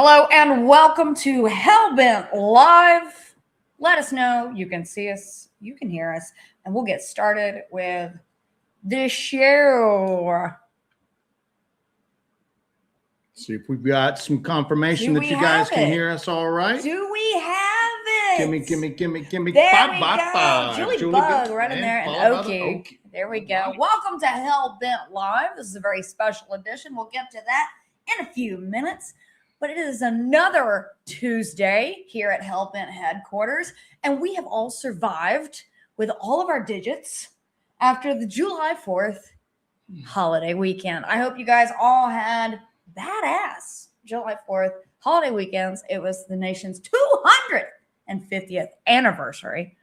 Hello and welcome to Hellbent Live. Let us know. You can see us, you can hear us, and we'll get started with the show. See if we've got some confirmation that you guys can hear us all right. Do we have it? Gimme. There we go. Julie Bug right in there, and Okie. There we go. Right. Welcome to Hellbent Live. This is a very special edition. We'll get to that in a few minutes. But it is another Tuesday here at Hellbent headquarters, and we have all survived with all of our digits after the July 4th holiday weekend. I hope you guys all had badass July 4th holiday weekends. It was the nation's 250th anniversary.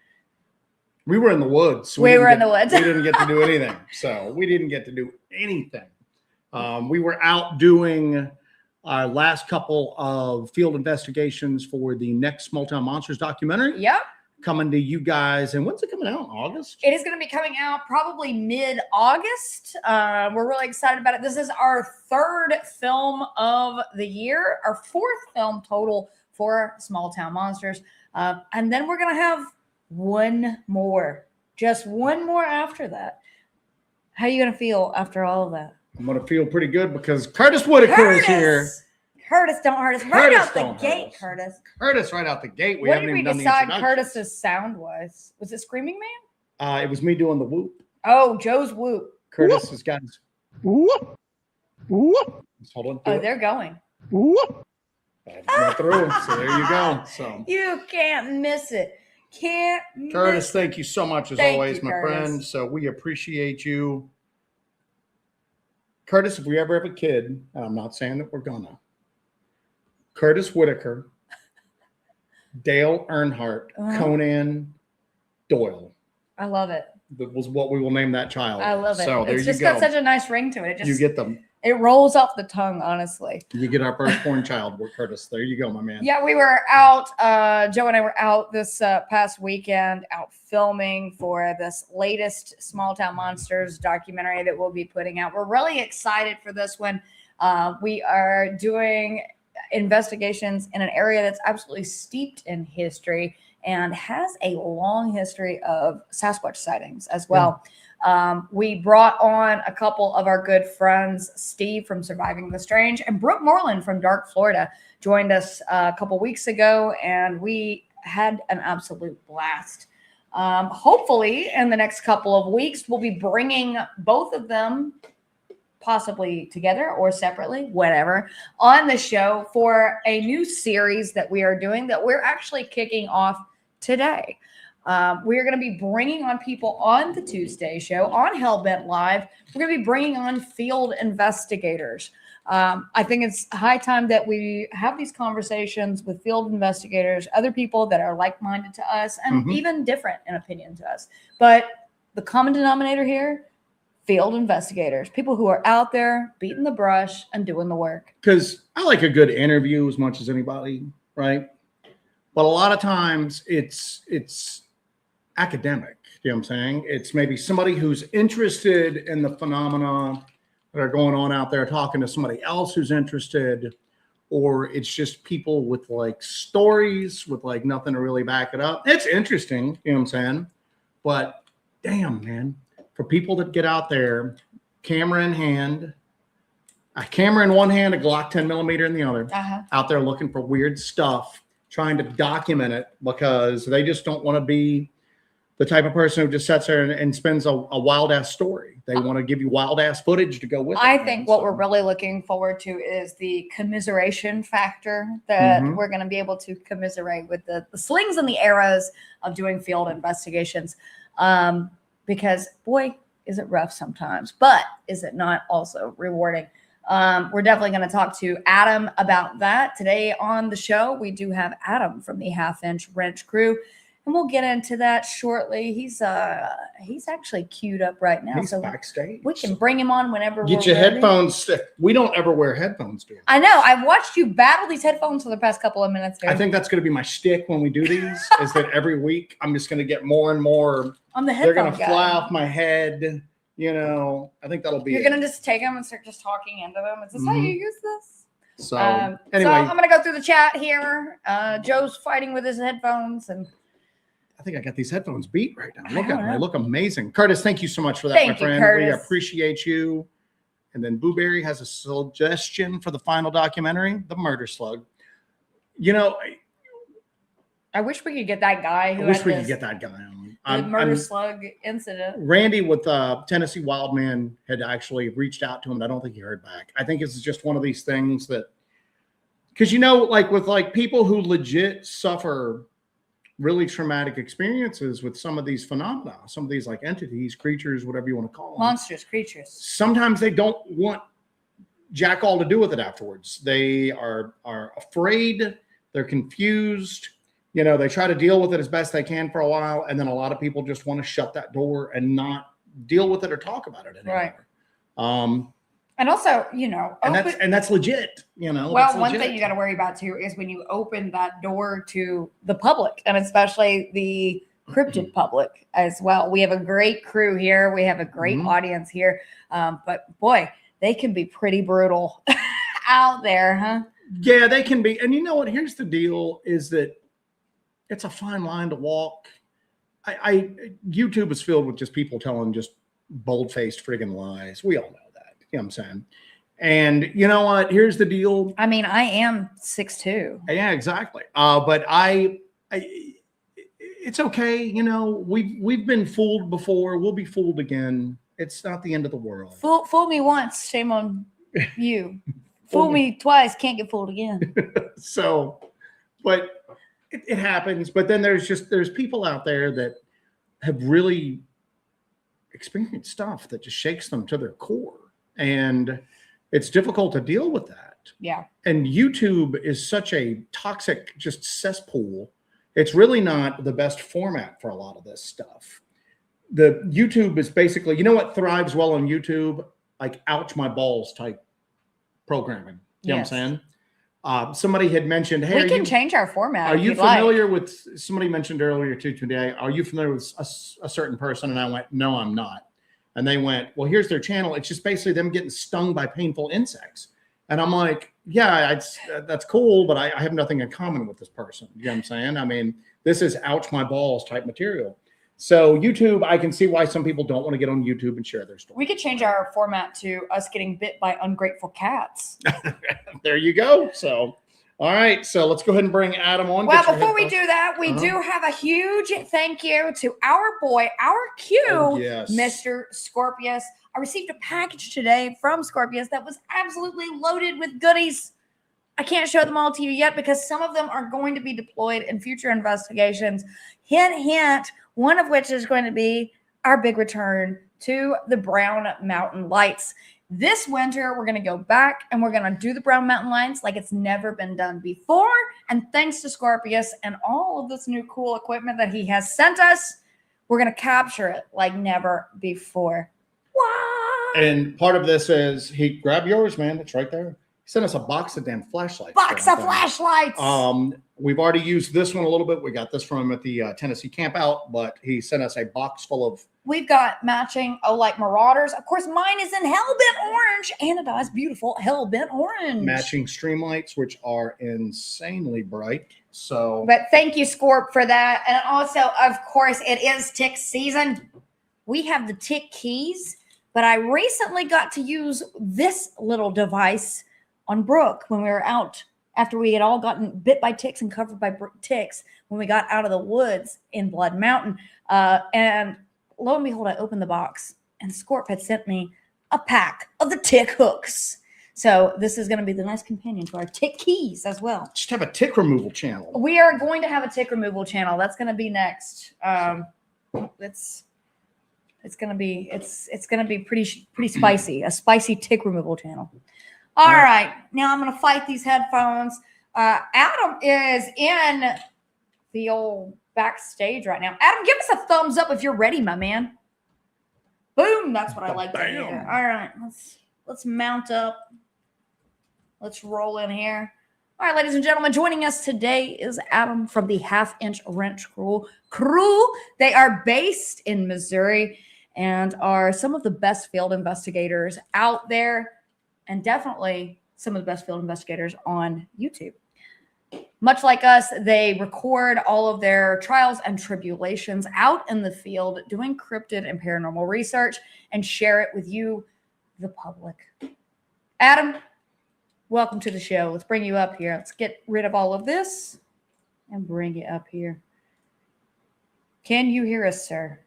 We were in the woods. We were in the woods. We didn't get to do anything. We were out doing our last couple of field investigations for the next Small Town Monsters documentary. Yep. Coming to you guys. And when's it coming out? August? It is going to be coming out probably mid-August. We're really excited about it. This is our third film of the year, our fourth film total for Small Town Monsters. And then we're going to have one more, just one more after that. How are you going to feel after all of that? I'm going to feel pretty good because Curtis Whitaker is here. Curtis, don't hurt us. Right out the gate, Curtis. Curtis, right out the gate. What did we decide Curtis's sound was? Was it Screaming Man? It was me doing the whoop. Oh, Joe's whoop. Curtis has got his whoop. Whoop. Hold on. Oh, they're going. Whoop. Went through. So there you go. So you can't miss it. Curtis, thank you so much as always, my friend. So we appreciate you. Curtis, if we ever have a kid, and I'm not saying that we're gonna, Curtis Whitaker, Dale Earnhardt, Conan Doyle. I love it. That was what we will name that child. I love it. So it's just got such a nice ring to it. You get them. It rolls off the tongue, honestly. You get our firstborn child, Curtis. There you go, my man. Yeah, we were out. Joe and I were out this past weekend, out filming for this latest Small Town Monsters documentary that we'll be putting out. We're really excited for this one. We are doing investigations in an area that's absolutely steeped in history and has a long history of Sasquatch sightings as well. Yeah. We brought on a couple of our good friends, Steve from Surviving the Strange and Brooke Moreland from Dark Florida joined us a couple weeks ago, and we had an absolute blast. Hopefully in the next couple of weeks, we'll be bringing both of them possibly together or separately, whatever, on the show for a new series that we are doing that we're actually kicking off today. We're going to be bringing on people on the Tuesday show on Hellbent Live. We're going to be bringing on field investigators. I think it's high time that we have these conversations with field investigators, other people that are like-minded to us and even different in opinion to us. But the common denominator here, field investigators, people who are out there beating the brush and doing the work. Because I like a good interview as much as anybody, right? But a lot of times it's academic, you know what I'm saying? It's maybe somebody who's interested in the phenomena that are going on out there, talking to somebody else who's interested, or it's just people with like stories with like nothing to really back it up. It's interesting, you know what I'm saying? But damn, man, for people that get out there, camera in hand, a camera in one hand, a Glock 10 millimeter in the other, out there looking for weird stuff, trying to document it because they just don't want to be the type of person who just sits there and spends a wild ass story. They want to give you wild ass footage to go with it. I think what we're really looking forward to is the commiseration factor that we're going to be able to commiserate with the slings and the arrows of doing field investigations. Because boy, is it rough sometimes, but is it not also rewarding? We're definitely going to talk to Adam about that today on the show. We do have Adam from the Half Inch Wrench crew, and we'll get into that shortly. He's actually queued up right now. He's so backstage. We can bring him on whenever Get your ready. Headphones. We don't ever wear headphones, do we? I know. I've watched you battle these headphones for the past couple of minutes here. I think that's going to be my shtick when we do these, is that every week I'm just going to get more and more. I'm the headphone They're going to fly off my head. You know, I think that'll be You're going to just take them and start just talking into them. Is this how you use this? So So anyway, I'm gonna go through the chat here. Joe's fighting with his headphones, and I think I got these headphones beat right now. Look I at don't them. They know. look amazing. Curtis, thank you so much for that, Thank my you, friend. We Curtis. appreciate you. And then Booberry has a suggestion for the final documentary, The Murder Slug. You know, I wish we could get that guy who I wish had we this, could get that guy on. the murder slug incident. Randy with Tennessee Wildman had actually reached out to him, and I don't think he heard back. I think it's just one of these things that, because like with like people who legit suffer really traumatic experiences with some of these phenomena, some of these like entities, creatures, whatever you want to call them, Monsters, creatures. sometimes they don't want jack all to do with it afterwards. They are afraid, they're confused. You know, they try to deal with it as best they can for a while, and then a lot of people just want to shut that door and not deal with it or talk about it anymore. Right. And also, you know, and that's legit. You know, well, one thing you got to worry about too is when you open that door to the public, and especially the cryptid public as well. We have a great crew here. We have a great audience here. But boy, they can be pretty brutal out there, huh? Yeah, they can be. And you know what? Here's the deal: is that it's a fine line to walk. YouTube is filled with just people telling just bold-faced friggin' lies. We all know that. You know what I'm saying? And you know what? Here's the deal. I mean, I am 6'2". Yeah, exactly. But it's okay. You know, we've been fooled before. We'll be fooled again. It's not the end of the world. Fool me once, shame on you. Fool me twice, can't get fooled again. So, but it happens. But then there's people out there that have really experienced stuff that just shakes them to their core, and it's difficult to deal with that. Yeah. And YouTube is such a toxic just cesspool. It's really not the best format for a lot of this stuff. The YouTube is basically, you know what thrives well on YouTube? Like ouch my balls type programming. You know what I'm saying? Somebody had mentioned, hey, we can change our format. Are you familiar with, somebody mentioned earlier today, are you familiar with a certain person? And I went, no, I'm not. And they went, well, here's their channel. It's just basically them getting stung by painful insects. And I'm like, yeah, that's cool, but I have nothing in common with this person. You know what I'm saying? I mean, this is ouch my balls type material. So YouTube, I can see why some people don't want to get on YouTube and share their story. We could change our format to us getting bit by ungrateful cats. There you go. So, all right. So let's go ahead and bring Adam on. Well, before we do that, we do have a huge thank you to our boy, our Q, yes. Mr. Scorpius. I received a package today from Scorpius that was absolutely loaded with goodies. I can't show them all to you yet because some of them are going to be deployed in future investigations. Hint, hint, one of which is going to be our big return to the Brown Mountain Lights. This winter, we're going to go back and we're going to do the Brown Mountain Lights like it's never been done before. And thanks to Scorpius and all of this new cool equipment that he has sent us, we're going to capture it like never before. What? And part of this is, grab yours, man. It's right there. He sent us a box of damn flashlights. Box of flashlights. We've already used this one a little bit. We got this from him at the Tennessee camp out, but he sent us a box full of. We've got matching Olight Marauders. Of course, mine is in Hellbent orange. Anodized, beautiful Hellbent orange. Matching streamlights, which are insanely bright. So, but thank you, Scorp, for that. And also, of course, it is tick season. We have the tick keys, but I recently got to use this little device on Brooke when we were out after we had all gotten bit by ticks and covered by ticks when we got out of the woods in Blood Mountain. And lo and behold, I opened the box and Scorp had sent me a pack of the tick hooks. So this is going to be the nice companion to our tick keys as well. Just have a tick removal channel. We are going to have a tick removal channel. That's going to be next. It's going to be pretty spicy. A spicy tick removal channel. All right. Now I'm going to fight these headphones. Adam is in the old backstage right now. Adam, give us a thumbs up if you're ready, my man. Boom. That's what I like to hear. All right. Let's mount up. Let's roll in here. All right, ladies and gentlemen, joining us today is Adam from the Half Inch Wrench crew. They are based in Missouri and are some of the best field investigators out there. And definitely some of the best field investigators on YouTube. Much like us, they record all of their trials and tribulations out in the field doing cryptid and paranormal research and share it with you, the public. Adam, welcome to the show. Let's bring you up here. Let's get rid of all of this and bring you up here. Can you hear us, sir?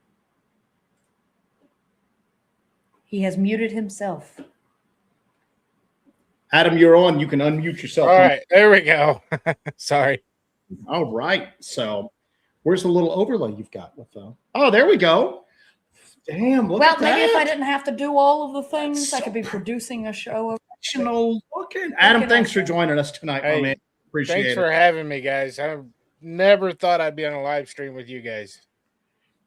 He has muted himself. Adam, you're on. You can unmute yourself. All right, there we go. Sorry. All right. So where's the little overlay you've got with the... Oh, there we go. Damn, look at that. Well, maybe if I didn't have to do all of the things, I could be producing a show. Professional looking. Adam, thanks for joining us tonight, Hey, man. Appreciate it. Thanks for having me, guys. I never thought I'd be on a live stream with you guys.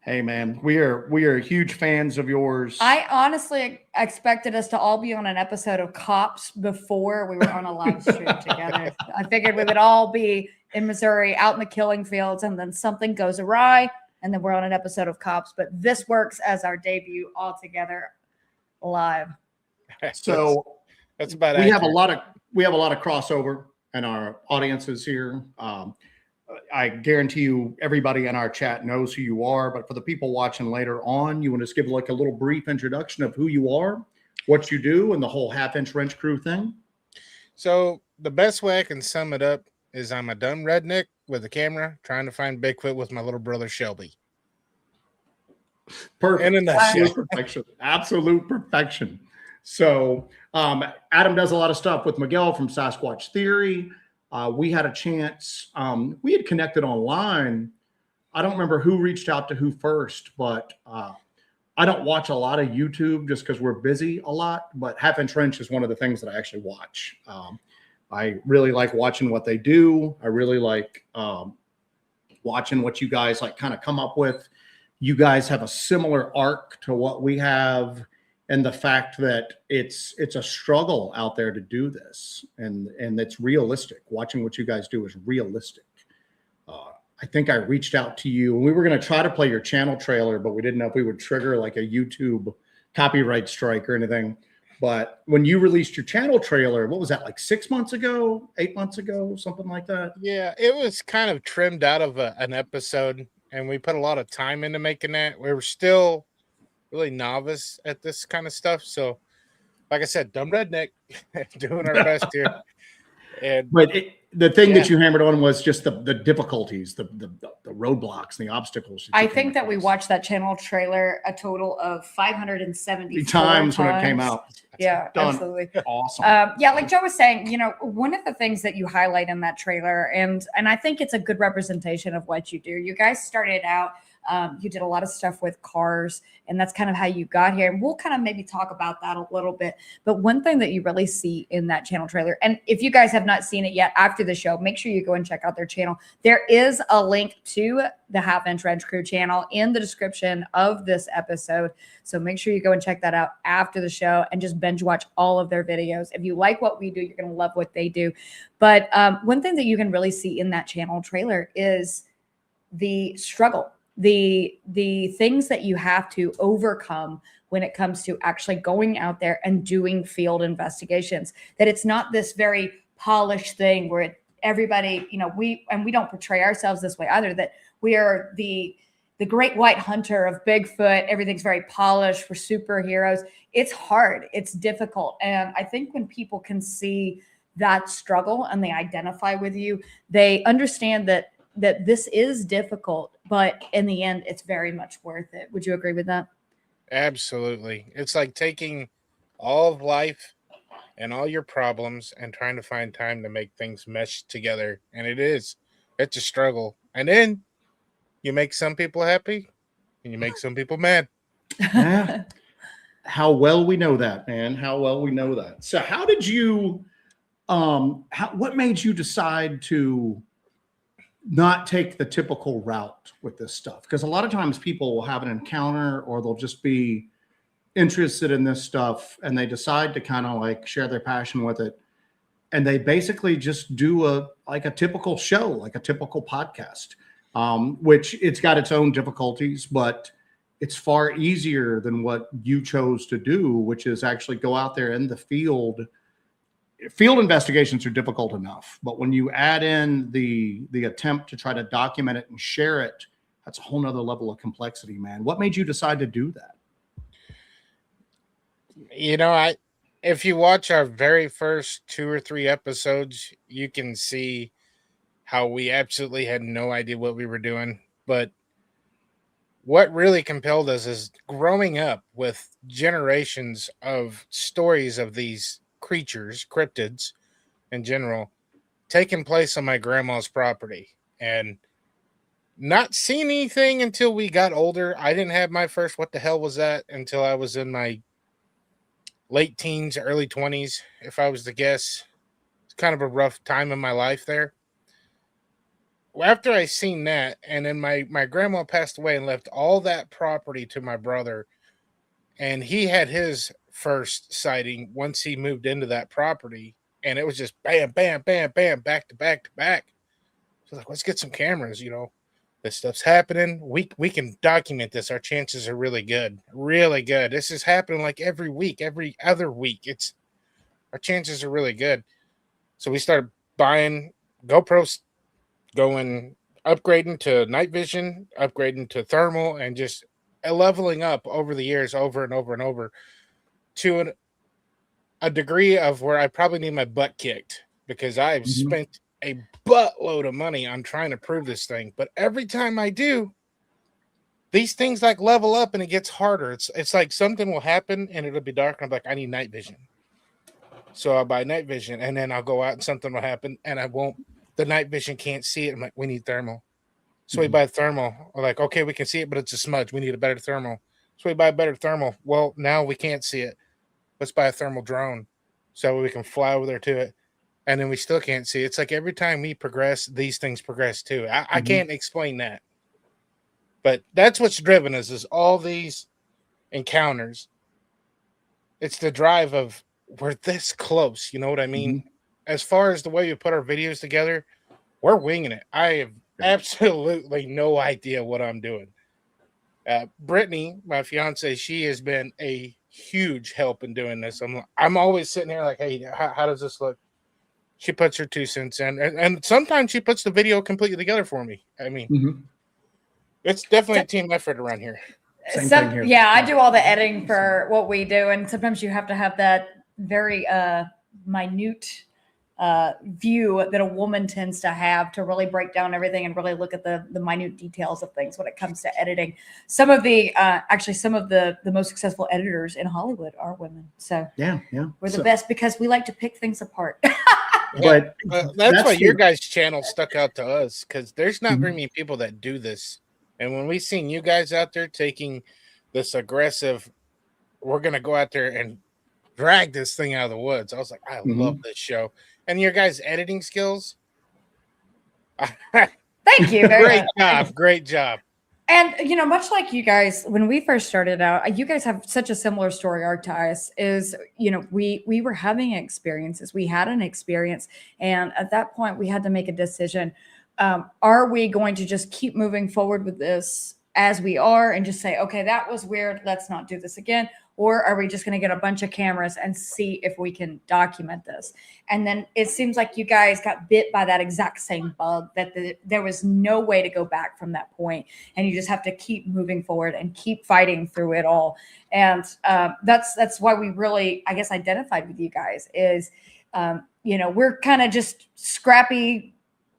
Hey, man, we are huge fans of yours. I honestly expected us to all be on an episode of Cops before we were on a live stream together. I figured we would all be in Missouri, out in the killing fields, and then something goes awry, and then we're on an episode of Cops. But this works as our debut all together live. So that's about we accurate. have a lot of crossover in our audiences here. I guarantee you everybody in our chat knows who you are, but for the people watching later on, you want to just give like a little brief introduction of who you are, what you do, and the whole half-inch wrench crew thing. So the best way I can sum it up is I'm a dumb redneck with a camera trying to find Bigfoot with my little brother Shelby. Perfect. In a nutshell. Absolute perfection. Absolute perfection. So Adam does a lot of stuff with Miguel from Sasquatch Theory. We had a chance. We had connected online. I don't remember who reached out to who first, but I don't watch a lot of YouTube just because we're busy a lot. But Half-Inch Wrench is one of the things that I actually watch. I really like watching what they do. I really like watching what you guys like kind of come up with. You guys have a similar arc to what we have. And the fact that it's a struggle out there to do this, and it's realistic. Watching what you guys do is realistic. I think I reached out to you, and we were going to try to play your channel trailer, but we didn't know if we would trigger like a YouTube copyright strike or anything. But when you released your channel trailer, what was that, like 6 months ago, 8 months ago, something like that? Yeah, it was kind of trimmed out of an episode, and we put a lot of time into making that. We were still really novice at this kind of stuff. So, like I said, dumb redneck, doing our best here. But the thing that you hammered on was just the difficulties, the roadblocks, the obstacles. I think that we watched that channel trailer a total of 570 times when it came out. Yeah, Done. Absolutely. Awesome. Yeah, like Joe was saying, one of the things that you highlight in that trailer, and I think it's a good representation of what you do. You guys started out, you did a lot of stuff with cars, and that's kind of how you got here. And we'll kind of maybe talk about that a little bit. But one thing that you really see in that channel trailer, and if you guys have not seen it yet after the show, make sure you go and check out their channel. There is a link to the Half-Inch Wrench Crew channel in the description of this episode. So make sure you go and check that out after the show and just binge watch all of their videos. If you like what we do, you're going to love what they do. But one thing that you can really see in that channel trailer is the struggle, the things that you have to overcome when it comes to actually going out there and doing field investigations. That it's not this very polished thing where everybody, we don't portray ourselves this way either, that we are the great white hunter of Bigfoot. Everything's very polished. We're superheroes. It's hard. It's difficult. And I think when people can see that struggle and they identify with you, they understand that this is difficult, but in the end, it's very much worth it. Would you agree with that? Absolutely. It's like taking all of life and all your problems and trying to find time to make things mesh together. And it's a struggle. And then you make some people happy and you make some people mad. Yeah. How well we know that, man. How well we know that. So how did you, what made you decide to not take the typical route with this stuff? Because a lot of times people will have an encounter or they'll just be interested in this stuff and they decide to kind of like share their passion with it. And they basically just do a typical show, like a typical podcast, which it's got its own difficulties, but it's far easier than what you chose to do, which is actually go out there in the field field investigations are difficult enough, but when you add in the attempt to try to document it and share it, that's a whole nother level of complexity, man. What made you decide to do that? You know, if you watch our very first 2 or 3 episodes, you can see how we absolutely had no idea what we were doing. But what really compelled us is growing up with generations of stories of these creatures, cryptids in general, taking place on my grandma's property, and not seeing anything until we got older. I didn't have my first "what the hell was that" until I was in my late teens, early 20s, if I was to guess. It's kind of a rough time in my life there. After I seen that, and then my grandma passed away and left all that property to my brother, and he had his first sighting once he moved into that property, and it was just bam, bam, bam, bam, back to back to back. So like, let's get some cameras, this stuff's happening. We can document this. Our chances are really good. Really good. This is happening like every week, every other week. Our chances are really good. So we started buying GoPros, going upgrading to night vision, upgrading to thermal, and just leveling up over the years, over and over and over, to a degree of where I probably need my butt kicked, because I've spent a buttload of money on trying to prove this thing. But every time I do, these things like level up and it gets harder. It's like something will happen and it'll be dark, and I'm like, I need night vision. So I'll buy night vision, and then I'll go out and something will happen and the night vision can't see it. I'm like, we need thermal. So we buy thermal. We're like, okay, we can see it, but it's a smudge. We need a better thermal. So we buy a better thermal. Well, now we can't see it. Let's buy a thermal drone so we can fly over there to it. And then we still can't see. It's like every time we progress, these things progress too. I can't explain that. But that's what's driven us, is all these encounters. It's the drive of, we're this close. You know what I mean? As far as the way we put our videos together, we're winging it. I have absolutely no idea what I'm doing. Brittany, my fiance, she has been a huge help in doing this. I'm always sitting here like, hey, how does this look? She puts her 2 cents in, and sometimes she puts the video completely together for me. I mean, it's definitely a team effort around here. Same thing here. Yeah, I do all the editing for what we do, and sometimes you have to have that very minute view that a woman tends to have to really break down everything and really look at the minute details of things when it comes to editing. Some of the most successful editors in Hollywood are women. So yeah, we're the best because we like to pick things apart. But that's why your guys' channel stuck out to us, because there's not very many people that do this. And when we seen you guys out there taking this aggressive, we're going to go out there and drag this thing out of the woods, I was like, I love this show. And your guys' editing skills. Thank you. Great job. And, much like you guys, when we first started out, you guys have such a similar story arc to us. Is, we were having experiences. We had an experience. And at that point, we had to make a decision. Are we going to just keep moving forward with this as we are and just say, okay, that was weird, let's not do this again? Or are we just going to get a bunch of cameras and see if we can document this? And then it seems like you guys got bit by that exact same bug, that there was no way to go back from that point. And you just have to keep moving forward and keep fighting through it all. And that's why we really, I guess, identified with you guys is, we're kind of just scrappy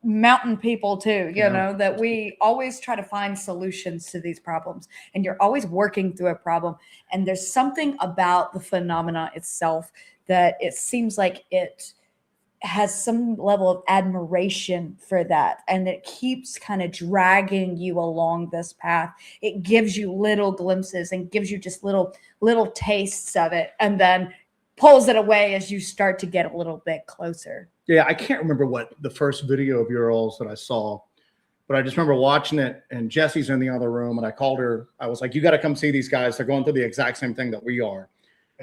mountain people too, that we always try to find solutions to these problems, and you're always working through a problem. And there's something about the phenomena itself that it seems like it has some level of admiration for that, and it keeps kind of dragging you along this path. It gives you little glimpses and gives you just little tastes of it, and then pulls it away as you start to get a little bit closer. Yeah, I can't remember what the first video of yours that I saw, but I just remember watching it, and Jesse's in the other room, and I called her. I was like, you got to come see these guys. They're going through the exact same thing that we are.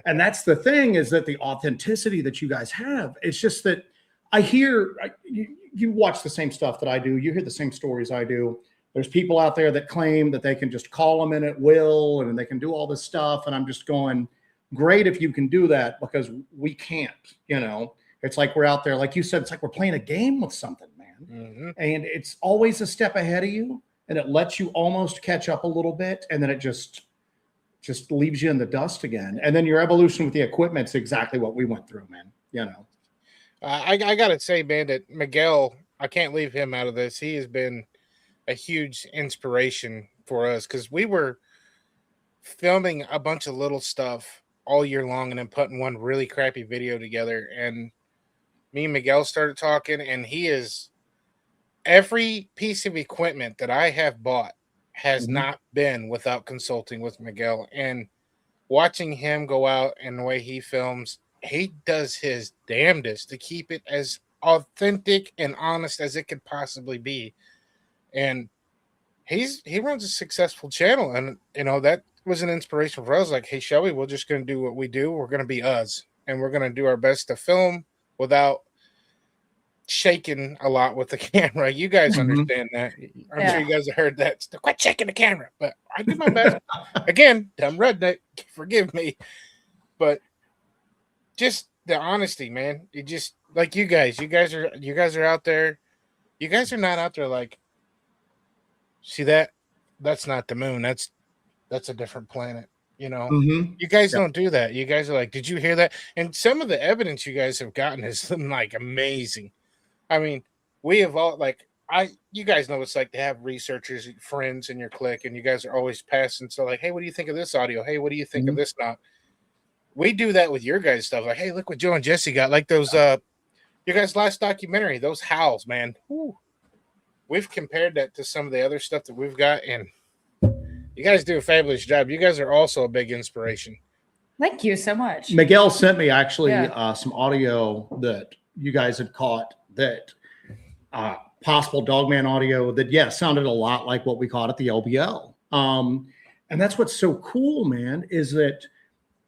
And that's the thing, is that the authenticity that you guys have, it's just that I hear, you watch the same stuff that I do. You hear the same stories I do. There's people out there that claim that they can just call them in at will and they can do all this stuff. And I'm just going, great if you can do that, because we can't, It's like we're out there, like you said, it's like we're playing a game with something, man. Mm-hmm. And it's always a step ahead of you, and it lets you almost catch up a little bit, and then it just leaves you in the dust again. And then your evolution with the equipment's exactly what we went through, man. You know, I gotta say, man, that Miguel, I can't leave him out of this. He has been a huge inspiration for us because we were filming a bunch of little stuff all year long and then putting one really crappy video together. And me and Miguel started talking, and he is every piece of equipment that I have bought has not been without consulting with Miguel. And watching him go out and the way he films, he does his damnedest to keep it as authentic and honest as it could possibly be. And he runs a successful channel, and that was an inspiration for us. Like, hey, Shelby, we're just going to do what we do. We're going to be us, and we're going to do our best to film without shaking a lot with the camera. You guys understand that. I'm sure you guys have heard that. So quit shaking the camera, but I do my best. Again, dumb redneck, forgive me, but just the honesty, man. It just like you guys are out there. You guys are not out there like, see that? That's not the moon. That's a different planet. You guys don't do that. You guys are like, did you hear that? And some of the evidence you guys have gotten has been like amazing. I mean, we have all you guys know what it's like to have researchers, friends in your clique, and you guys are always passing. So like, hey, what do you think of this audio? Hey, what do you think of this? Not. We do that with your guys' stuff. Like, hey, look what Joe and Jesse got. Like those, your guys' last documentary, those howls, man. Whew. We've compared that to some of the other stuff that we've got, and you guys do a fabulous job. You guys are also a big inspiration. Thank you so much. Miguel sent me actually some audio that you guys had caught that possible Dogman audio that, sounded a lot like what we caught at the LBL. And that's what's so cool, man, is that,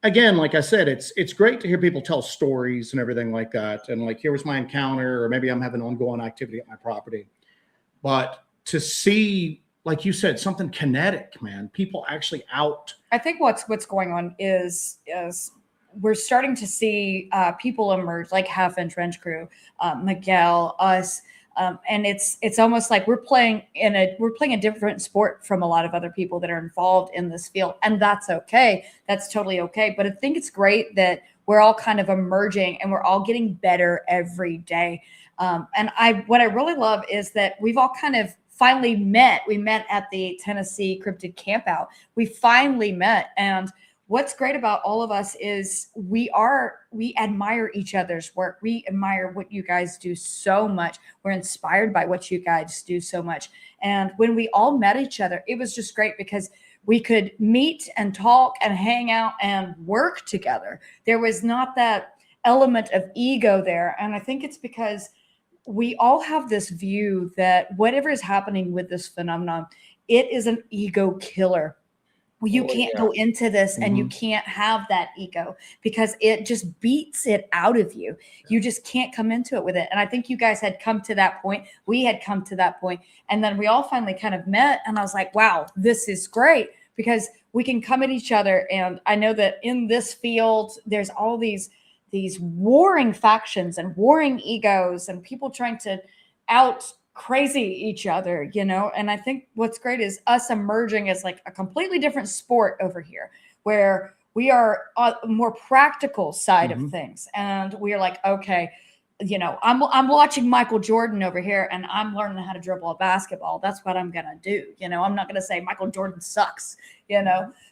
again, like I said, it's great to hear people tell stories and everything like that. And like, here was my encounter, or maybe I'm having ongoing activity at my property. But to see, like you said, something kinetic, man, people actually out. I think what's going on is we're starting to see people emerge, like Half Inch Wrench Crew, Miguel, us, and it's almost like we're playing a different sport from a lot of other people that are involved in this field, and that's okay. That's totally okay. But I think it's great that we're all kind of emerging and we're all getting better every day. And what I really love is that we've all kind of finally met. We met at the Tennessee Cryptid Campout. We finally met, and what's great about all of us is we admire each other's work. We admire what you guys do so much. We're inspired by what you guys do so much. And when we all met each other, it was just great because we could meet and talk and hang out and work together. There was not that element of ego there. And I think it's because we all have this view that whatever is happening with this phenomenon, it is an ego killer. You can't go into this and you can't have that ego because it just beats it out of you. You just can't come into it with it. And I think you guys had come to that point. We had come to that point. And then we all finally kind of met. And I was like, wow, this is great because we can come at each other. And I know that in this field, there's all these warring factions and warring egos and people trying to out crazy each other, and I think what's great is us emerging as like a completely different sport over here where we are a more practical side of things, and we are like, okay, I'm watching Michael Jordan over here and I'm learning how to dribble a basketball. That's what I'm gonna do. I'm not gonna say Michael Jordan sucks,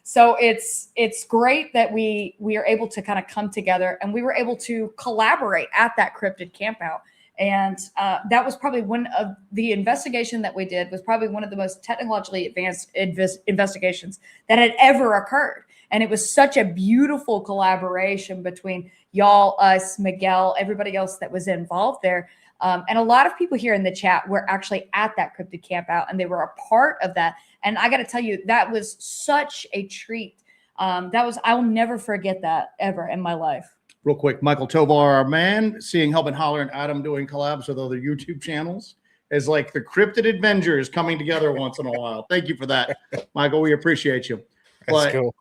so it's great that we are able to kind of come together, and we were able to collaborate at that cryptid campout. And that was probably one of the investigation that we did was probably one of the most technologically advanced investigations that had ever occurred. And it was such a beautiful collaboration between y'all, us, Miguel, everybody else that was involved there. And a lot of people here in the chat were actually at that cryptid camp out, and they were a part of that. And I got to tell you, that was such a treat. I'll never forget that ever in my life. Real quick, Michael Tovar, our man, seeing Hellbent Holler and Adam doing collabs with other YouTube channels is like the Cryptid Avengers coming together once in a while. Thank you for that, Michael. We appreciate you. That's cool.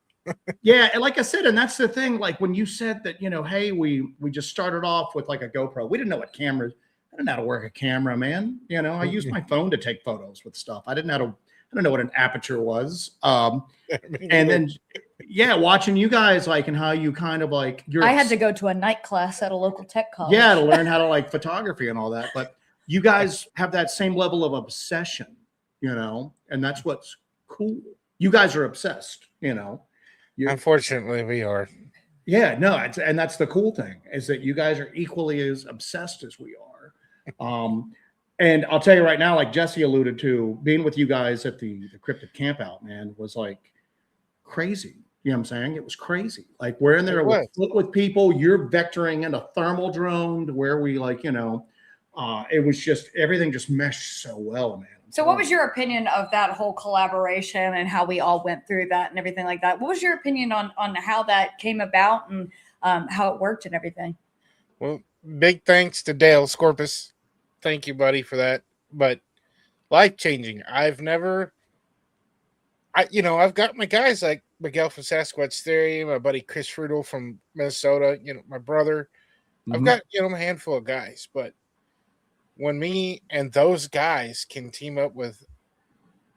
Yeah, and like I said, and that's the thing. Like when you said that, hey, we just started off with like a GoPro. We didn't know what cameras. I didn't know how to work a camera, man. I used my phone to take photos with stuff. I didn't know what an aperture was. And then, yeah, watching you guys and how you kind of I had to go to a night class at a local tech college. Yeah, to learn how to photography and all that. But you guys have that same level of obsession, and that's what's cool. You guys are obsessed, Unfortunately, we are. Yeah, no, and that's the cool thing is that you guys are equally as obsessed as we are. And I'll tell you right now, like Jesse alluded to, being with you guys at the Cryptid campout, man, was crazy. You know what I'm saying? It was crazy. Like we're in there with people. You're vectoring in a thermal drone to where we it was just everything just meshed so well, man. So what was your opinion of that whole collaboration and how we all went through that and everything like that? What was your opinion on how that came about and how it worked and everything? Well, big thanks to Dale Scorpus. Thank you, buddy, for that. But life-changing. I've got my guys like Miguel from Sasquatch Theory, my buddy Chris Frutal from Minnesota, my brother. Mm-hmm. I've got, a handful of guys, but when me and those guys can team up with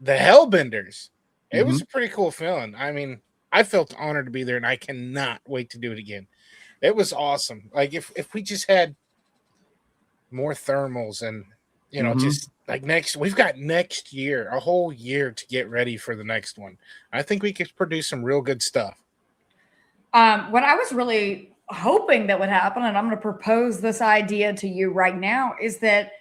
the Hellbenders, it was a pretty cool feeling. I mean, I felt honored to be there, and I cannot wait to do it again. It was awesome. Like if we just had more thermals and just we've got next year, a whole year to get ready for the next one. I think we could produce some real good stuff. What I was really hoping that would happen, and I'm going to propose this idea to you right now, is that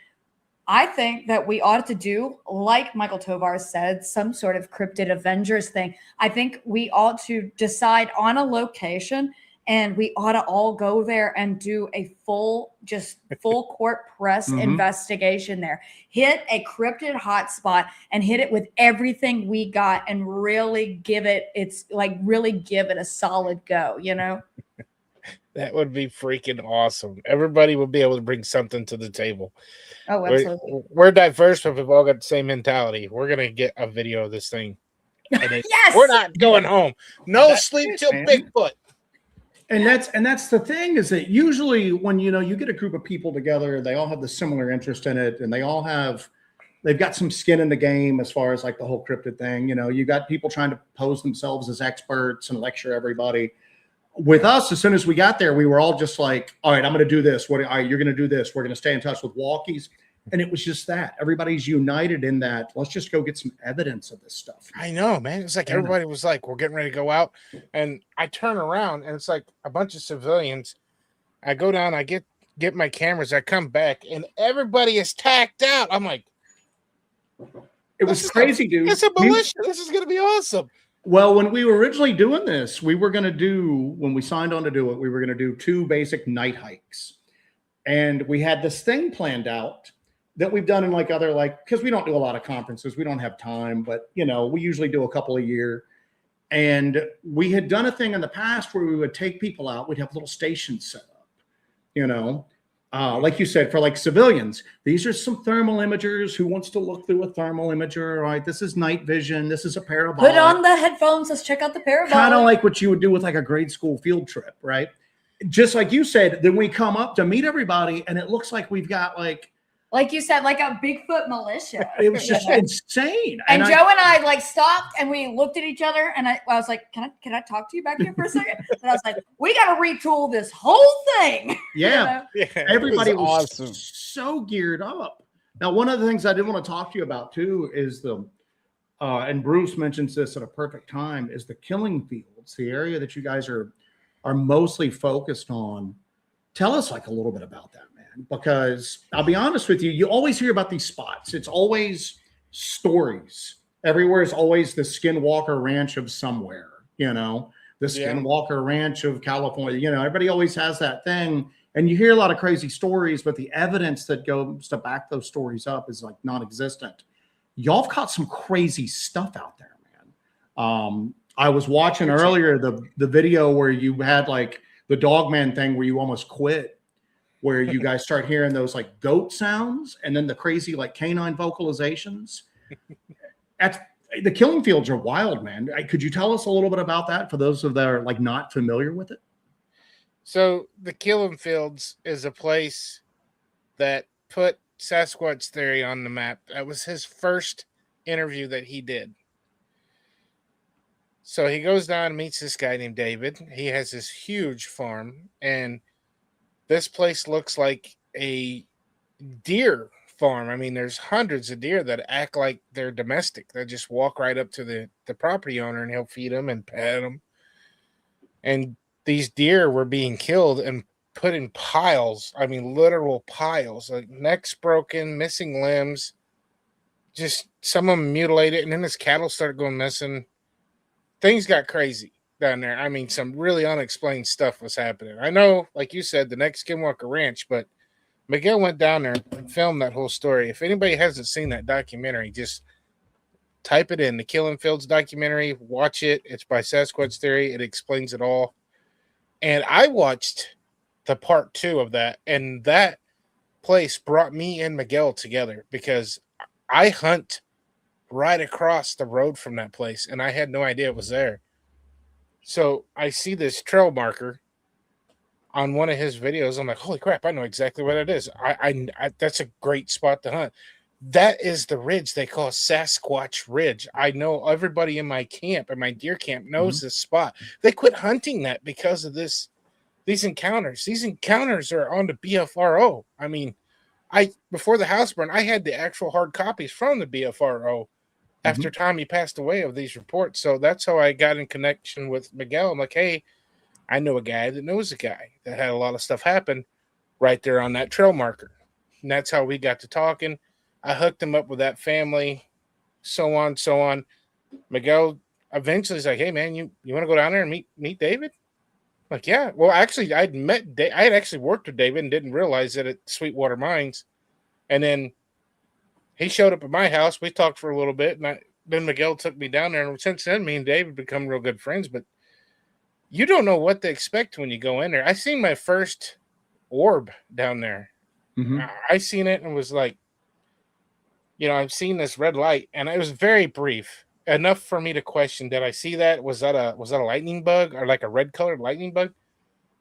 I think that we ought to do, like Michael Tovar said, some sort of Cryptid Avengers thing. I think we ought to decide on a location, and we ought to all go there and do a full court press investigation there. Hit a cryptid hotspot and hit it with everything we got and really give it a solid go, That would be freaking awesome. Everybody would be able to bring something to the table. Oh, absolutely. We're diverse, but we've all got the same mentality. We're going to get a video of this thing. Yes! We're not going home. That's sleep till Bigfoot. And that's the thing is that usually when, you get a group of people together, they all have the similar interest in it. And they've got some skin in the game as far as the whole cryptid thing. You got people trying to pose themselves as experts and lecture everybody. With us, as soon as we got there, we were all just like, all right, I'm going to do this. All right, you're going to do this. We're going to stay in touch with walkies. And it was just that. Everybody's united in that. Let's just go get some evidence of this stuff. I know, man. It's like everybody was like, we're getting ready to go out. And I turn around, and it's like a bunch of civilians. I go down, I get my cameras. I come back, and everybody is tacked out. I'm like, it was crazy, dude. It's a militia. This is going to be awesome. Well, when we were originally doing this, when we signed on to do it, we were going to do 2 basic night hikes. And we had this thing planned out that we've done in because we don't do a lot of conferences. We don't have time, but we usually do a couple a year. And we had done a thing in the past where we would take people out. We'd have little stations set up, like you said, for civilians. These are some thermal imagers. Who wants to look through a thermal imager? All right, this is night vision. This is a parabolic. Put on the headphones. Let's check out the parabolic. Kind of like what you would do with a grade school field trip, right? Just like you said, then we come up to meet everybody, and it looks like we've got like you said, like a Bigfoot militia. It was just insane. And Joe and I stopped and we looked at each other, and I was like, can I talk to you back here for a second? And I was like, we got to retool this whole thing. Yeah. Everybody was awesome. So geared up. Now, one of the things I did want to talk to you about too is and Bruce mentions this at a perfect time, is the killing fields, the area that you guys are mostly focused on. Tell us a little bit about that, man, because I'll be honest with you, you always hear about these spots. It's always stories. Everywhere is always the Skinwalker Ranch of somewhere, the Skinwalker Ranch of California. Everybody always has that thing, and you hear a lot of crazy stories, but the evidence that goes to back those stories up is non-existent. Y'all have caught some crazy stuff out there, man. I was watching earlier the video where you had the Dogman thing where you almost quit, where you guys start hearing those goat sounds and then the crazy canine vocalizations. the killing fields are wild, man. Could you tell us a little bit about that for those that are like not familiar with it? So the Killing Fields is a place that put Sasquatch theory on the map. That was his first interview that he did. So he goes down and meets this guy named David. He has this huge farm, and this place looks like a deer farm. I mean, there's hundreds of deer that act like they're domestic. They just walk right up to the property owner and he'll feed them and pet them. And these deer were being killed and put in piles. I mean, literal piles, like necks broken, missing limbs, just some of them mutilated. And then his cattle started going missing. Things got crazy down there. I mean, some really unexplained stuff was happening. I know, like you said, the next Skinwalker Ranch, but Miguel went down there and filmed that whole story. If anybody hasn't seen that documentary, just type it in, the Killing Fields documentary, watch it. It's by Sasquatch Theory. It explains it all. And I watched the part 2 of that, and that place brought me and Miguel together because I hunt right across the road from that place, and I had no idea it was there. So I see this trail marker on one of his videos. I'm like, holy crap, I know exactly what it is. I that's a great spot to hunt. That is the ridge they call Sasquatch Ridge. I know everybody in my camp, in my deer camp, knows this spot. They quit hunting that because of these encounters. These encounters are on the BFRO. I mean, before the house burn, I had the actual hard copies from the BFRO after Tommy passed away of these reports. So that's how I got in connection with Miguel. I'm like, hey, I know a guy that knows a guy that had a lot of stuff happen right there on that trail marker. And that's how we got to talking. I hooked him up with that family, so on, so on. Miguel eventually is like, hey, man, you want to go down there and meet David? I'm like, yeah. Well, actually, I had actually worked with David and didn't realize it at Sweetwater Mines. And then he showed up at my house. We talked for a little bit, and then Miguel took me down there. And since then, me and David become real good friends. But you don't know what to expect when you go in there. I seen my first orb down there. I seen it and was like, I've seen this red light, and it was very brief, enough for me to question, did I see that? Was that a lightning bug or like a red colored lightning bug?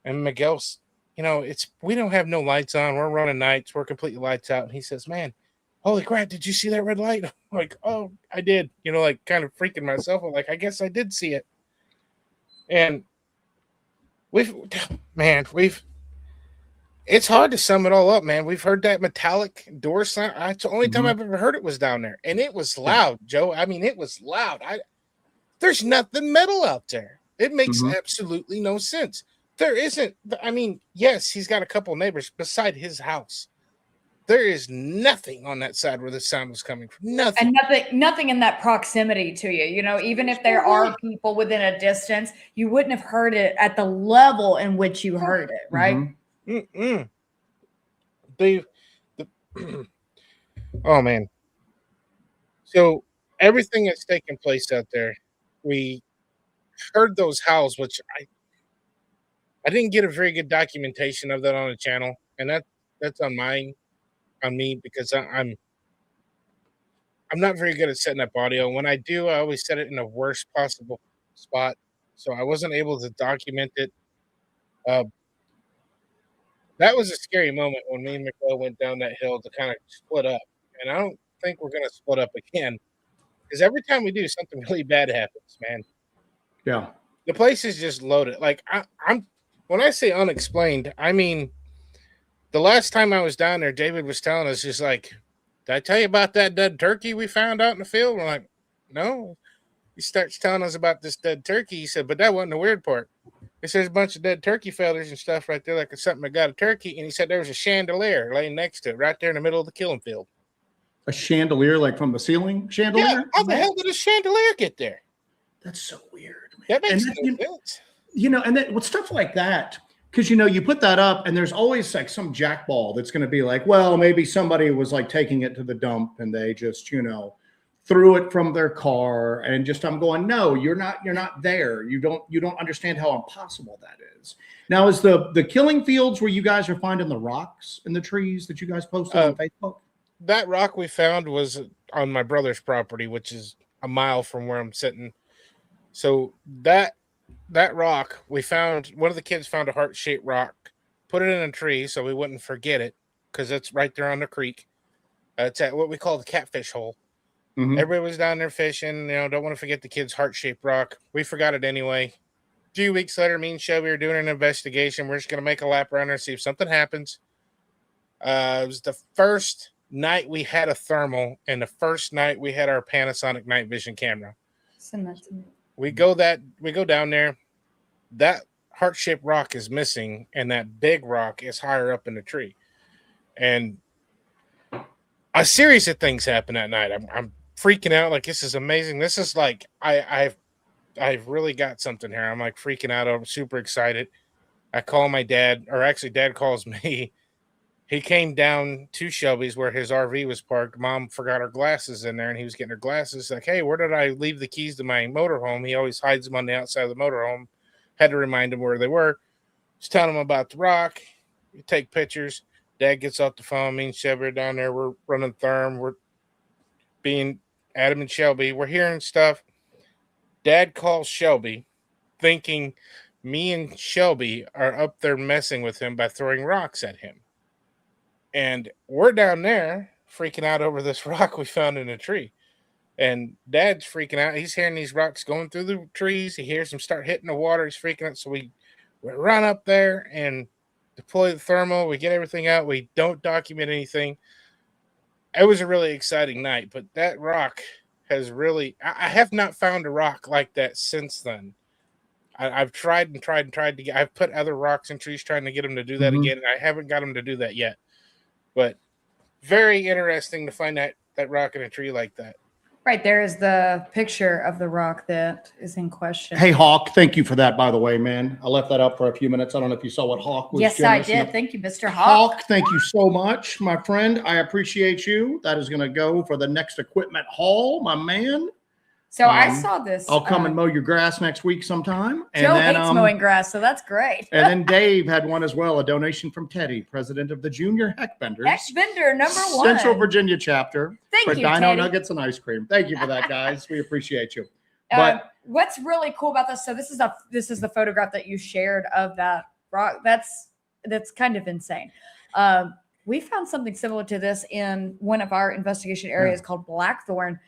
And Miguel's, we don't have no lights on. We're running nights. We're completely lights out. And he says, man, holy crap, did you see that red light? I'm like, oh, I did. Like kind of freaking myself. I'm like, I guess I did see it. And it's hard to sum it all up, man. We've heard that metallic door sound. It's the only time I've ever heard it was down there. And it was loud, Joe. I mean, it was loud. There's nothing metal out there. It makes absolutely no sense. There isn't. I mean, yes, he's got a couple neighbors beside his house. There is nothing on that side where the sound was coming from. Nothing. And nothing in that proximity to you. Even if there are people within a distance, you wouldn't have heard it at the level in which you heard it, right? Oh man. So everything that's taking place out there, we heard those howls, which I didn't get a very good documentation of that on the channel, and that's on me because I'm not very good at setting up audio. When I do, I always set it in the worst possible spot, so I wasn't able to document it. That was a scary moment when me and Miguel went down that hill to kind of split up, and I don't think we're gonna split up again because every time we do, something really bad happens, man. Yeah, the place is just loaded. Like I'm when I say unexplained, I mean the last time I was down there, David was telling us, just like, did I tell you about that dead turkey we found out in the field? We're like, no. He starts telling us about this dead turkey. He said, but that wasn't the weird part. He said there's a bunch of dead turkey feathers and stuff right there, like it's something that got a turkey. And he said there was a chandelier laying next to it, right there in the middle of the killing field. A chandelier, like from the ceiling chandelier? Yeah, how the hell did a chandelier get there? That's so weird, man. That makes no sense. And then with stuff like that, because you put that up and there's always like some jackball that's going to be like, well, maybe somebody was like taking it to the dump and they just threw it from their car, and just I'm going, no, you're not there. You don't understand how impossible that is. Now, is the killing fields where you guys are finding the rocks in the trees that you guys posted on Facebook? That rock we found was on my brother's property, which is a mile from where I'm sitting. So that rock, we found, one of the kids found a heart-shaped rock, put it in a tree so we wouldn't forget it, because it's right there on the creek. It's at what we call the catfish hole. Mhm. Everybody was down there fishing, don't want to forget the kid's heart-shaped rock. We forgot it anyway. A few weeks later, me and Shelby are doing an investigation. We're just going to make a lap around there, see if something happens. It was the first night we had a thermal, and the first night we had our Panasonic night vision camera. Send that to me. We go down there. That heart-shaped rock is missing, and that big rock is higher up in the tree. And a series of things happened that night. I'm freaking out. Like, this is amazing. This is like I've really got something here. I'm like freaking out. I'm super excited. I call my dad, or actually, Dad calls me. He came down to Shelby's where his RV was parked. Mom forgot her glasses in there, and he was getting her glasses. Like, hey, where did I leave the keys to my motorhome? He always hides them on the outside of the motorhome. Had to remind him where they were. Just telling him about the rock. We take pictures. Dad gets off the phone. Me and Shelby are down there. We're running therm. We're being Adam and Shelby. We're hearing stuff. Dad calls Shelby, thinking me and Shelby are up there messing with him by throwing rocks at him. And we're down there freaking out over this rock we found in a tree. And Dad's freaking out. He's hearing these rocks going through the trees. He hears them start hitting the water. He's freaking out. So we run up there and deploy the thermal. We get everything out. We don't document anything. It was a really exciting night. But that rock has really... I have not found a rock like that since then. I've tried and tried and tried to get... I've put other rocks in trees trying to get them to do that again. And I haven't got them to do that yet. But very interesting to find that rock in a tree like that. Right, there is the picture of the rock that is in question. Hey, Hawk, thank you for that, by the way, man. I left that up for a few minutes. I don't know if you saw what Hawk was. Yes, I did. Thank you, Mr. Hawk. Hawk, thank you so much, my friend. I appreciate you. That is going to go for the next equipment haul, my man. So I saw this. I'll come and mow your grass next week sometime. And Joe then, hates mowing grass, so that's great. And then Dave had one as well, a donation from Teddy, president of the Junior Heckbenders. Heckbender #1. Central Virginia chapter. Thank for you, Dino Teddy. Nuggets and ice cream. Thank you for that, guys. We appreciate you. But what's really cool about this, so this is the photograph that you shared of that rock. That's kind of insane. We found something similar to this in one of our investigation areas called Blackthorn.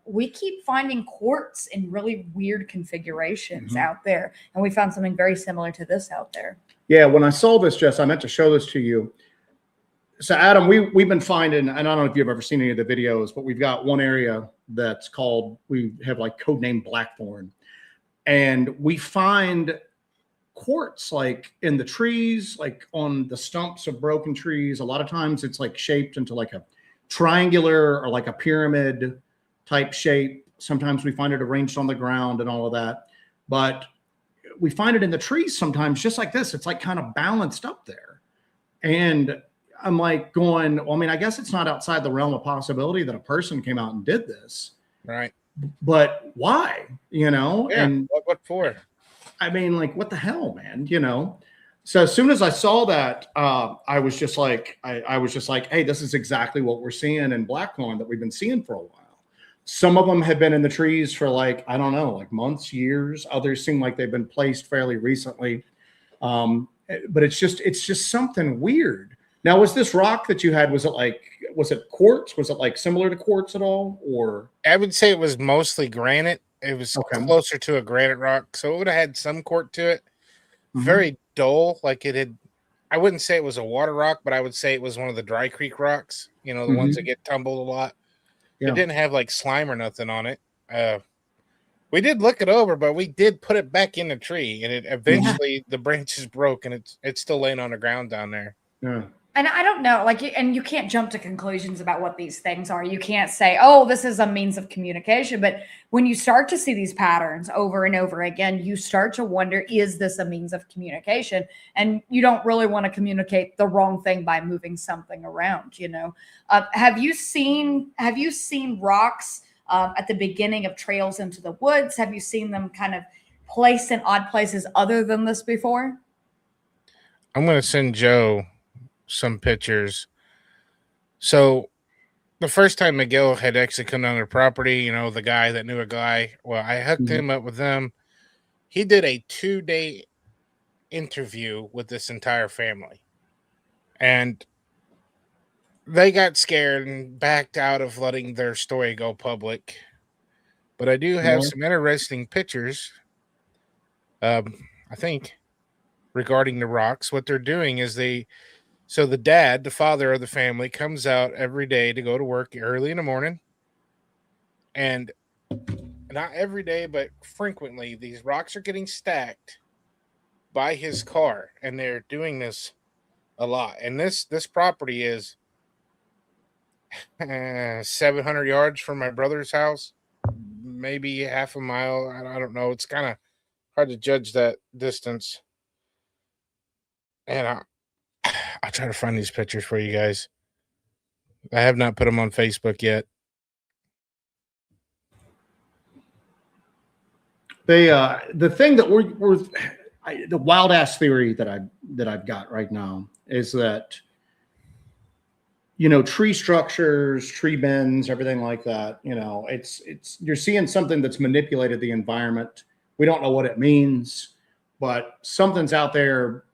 We keep finding quartz in really weird configurations out there. And we found something very similar to this out there. Yeah, when I saw this, Jess, I meant to show this to you. So, Adam, we've been finding, and I don't know if you've ever seen any of the videos, but we've got one area that's called, we have like codename Blackthorn. And we find quartz like in the trees, like on the stumps of broken trees. A lot of times it's like shaped into like a triangular or like a pyramid type shape. Sometimes we find it arranged on the ground and all of that. But we find it in the trees sometimes just like this. It's like kind of balanced up there. And I'm like going, well, I mean, I guess it's not outside the realm of possibility that a person came out and did this. Right. But why? You know? Yeah, and what for? I mean, like, what the hell, man? You know? So as soon as I saw that, I was just like, I was just like, hey, this is exactly what we're seeing in Blackthorn that we've been seeing for a while. Some of them have been in the trees for like, I don't know, like months, years. Others seem like they've been placed fairly recently. But it's just something weird. Now, was this rock that you had, was it quartz? Was it like similar to quartz at all? Or I would say it was mostly granite. It was closer to a granite rock. So it would have had some quartz to it. Very dull. Like it had, I wouldn't say it was a water rock, but I would say it was one of the dry creek rocks. You know, the ones that get tumbled a lot. Yeah. It didn't have like slime or nothing on it. We did look it over, but we did put it back in the tree, and it eventually the branches broke, and it's still laying on the ground down there. Yeah. And I don't know, like, and you can't jump to conclusions about what these things are. You can't say, oh, this is a means of communication. But when you start to see these patterns over and over again, you start to wonder, is this a means of communication? And you don't really want to communicate the wrong thing by moving something around, you know? Have you seen rocks at the beginning of trails into the woods? Have you seen them kind of placed in odd places other than this before? I'm going to send Joe some pictures. So the first time Miguel had actually come on their property, you know, the guy that knew a guy, well, I hooked him up with them. He did a 2-day interview with this entire family. And they got scared and backed out of letting their story go public. But I do have some interesting pictures, I think, regarding the rocks. What they're doing is so the dad, the father of the family, comes out every day to go to work early in the morning. And not every day, but frequently, these rocks are getting stacked by his car. And they're doing this a lot. And this property is 700 yards from my brother's house, maybe half a mile. I don't know. It's kind of hard to judge that distance. And I'll try to find these pictures for you guys. I have not put them on Facebook yet. The thing that the wild ass theory that I've got right now is that, you know, tree structures, tree bends, everything like that, you know, it's you're seeing something that's manipulated the environment. We don't know what it means, but something's out there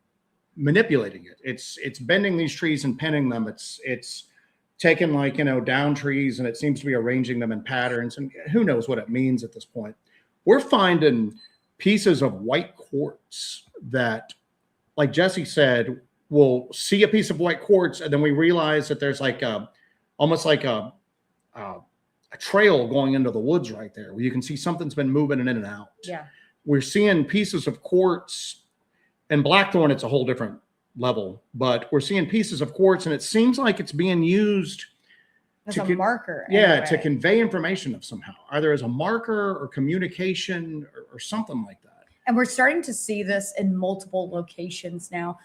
manipulating it. It's bending these trees and pinning them. It's taking, like, you know, down trees, and it seems to be arranging them in patterns, and who knows what it means at this point. We're finding pieces of white quartz that, like Jesse said, we'll see a piece of white quartz, and then we realize that there's like almost like a trail going into the woods right there, where you can see something's been moving in and out. Yeah. We're seeing pieces of quartz, and blackthorn, it's a whole different level, but we're seeing pieces of quartz, and it seems like it's being used as a marker. Yeah, to convey information of somehow, either as a marker or communication or something like that. And we're starting to see this in multiple locations now.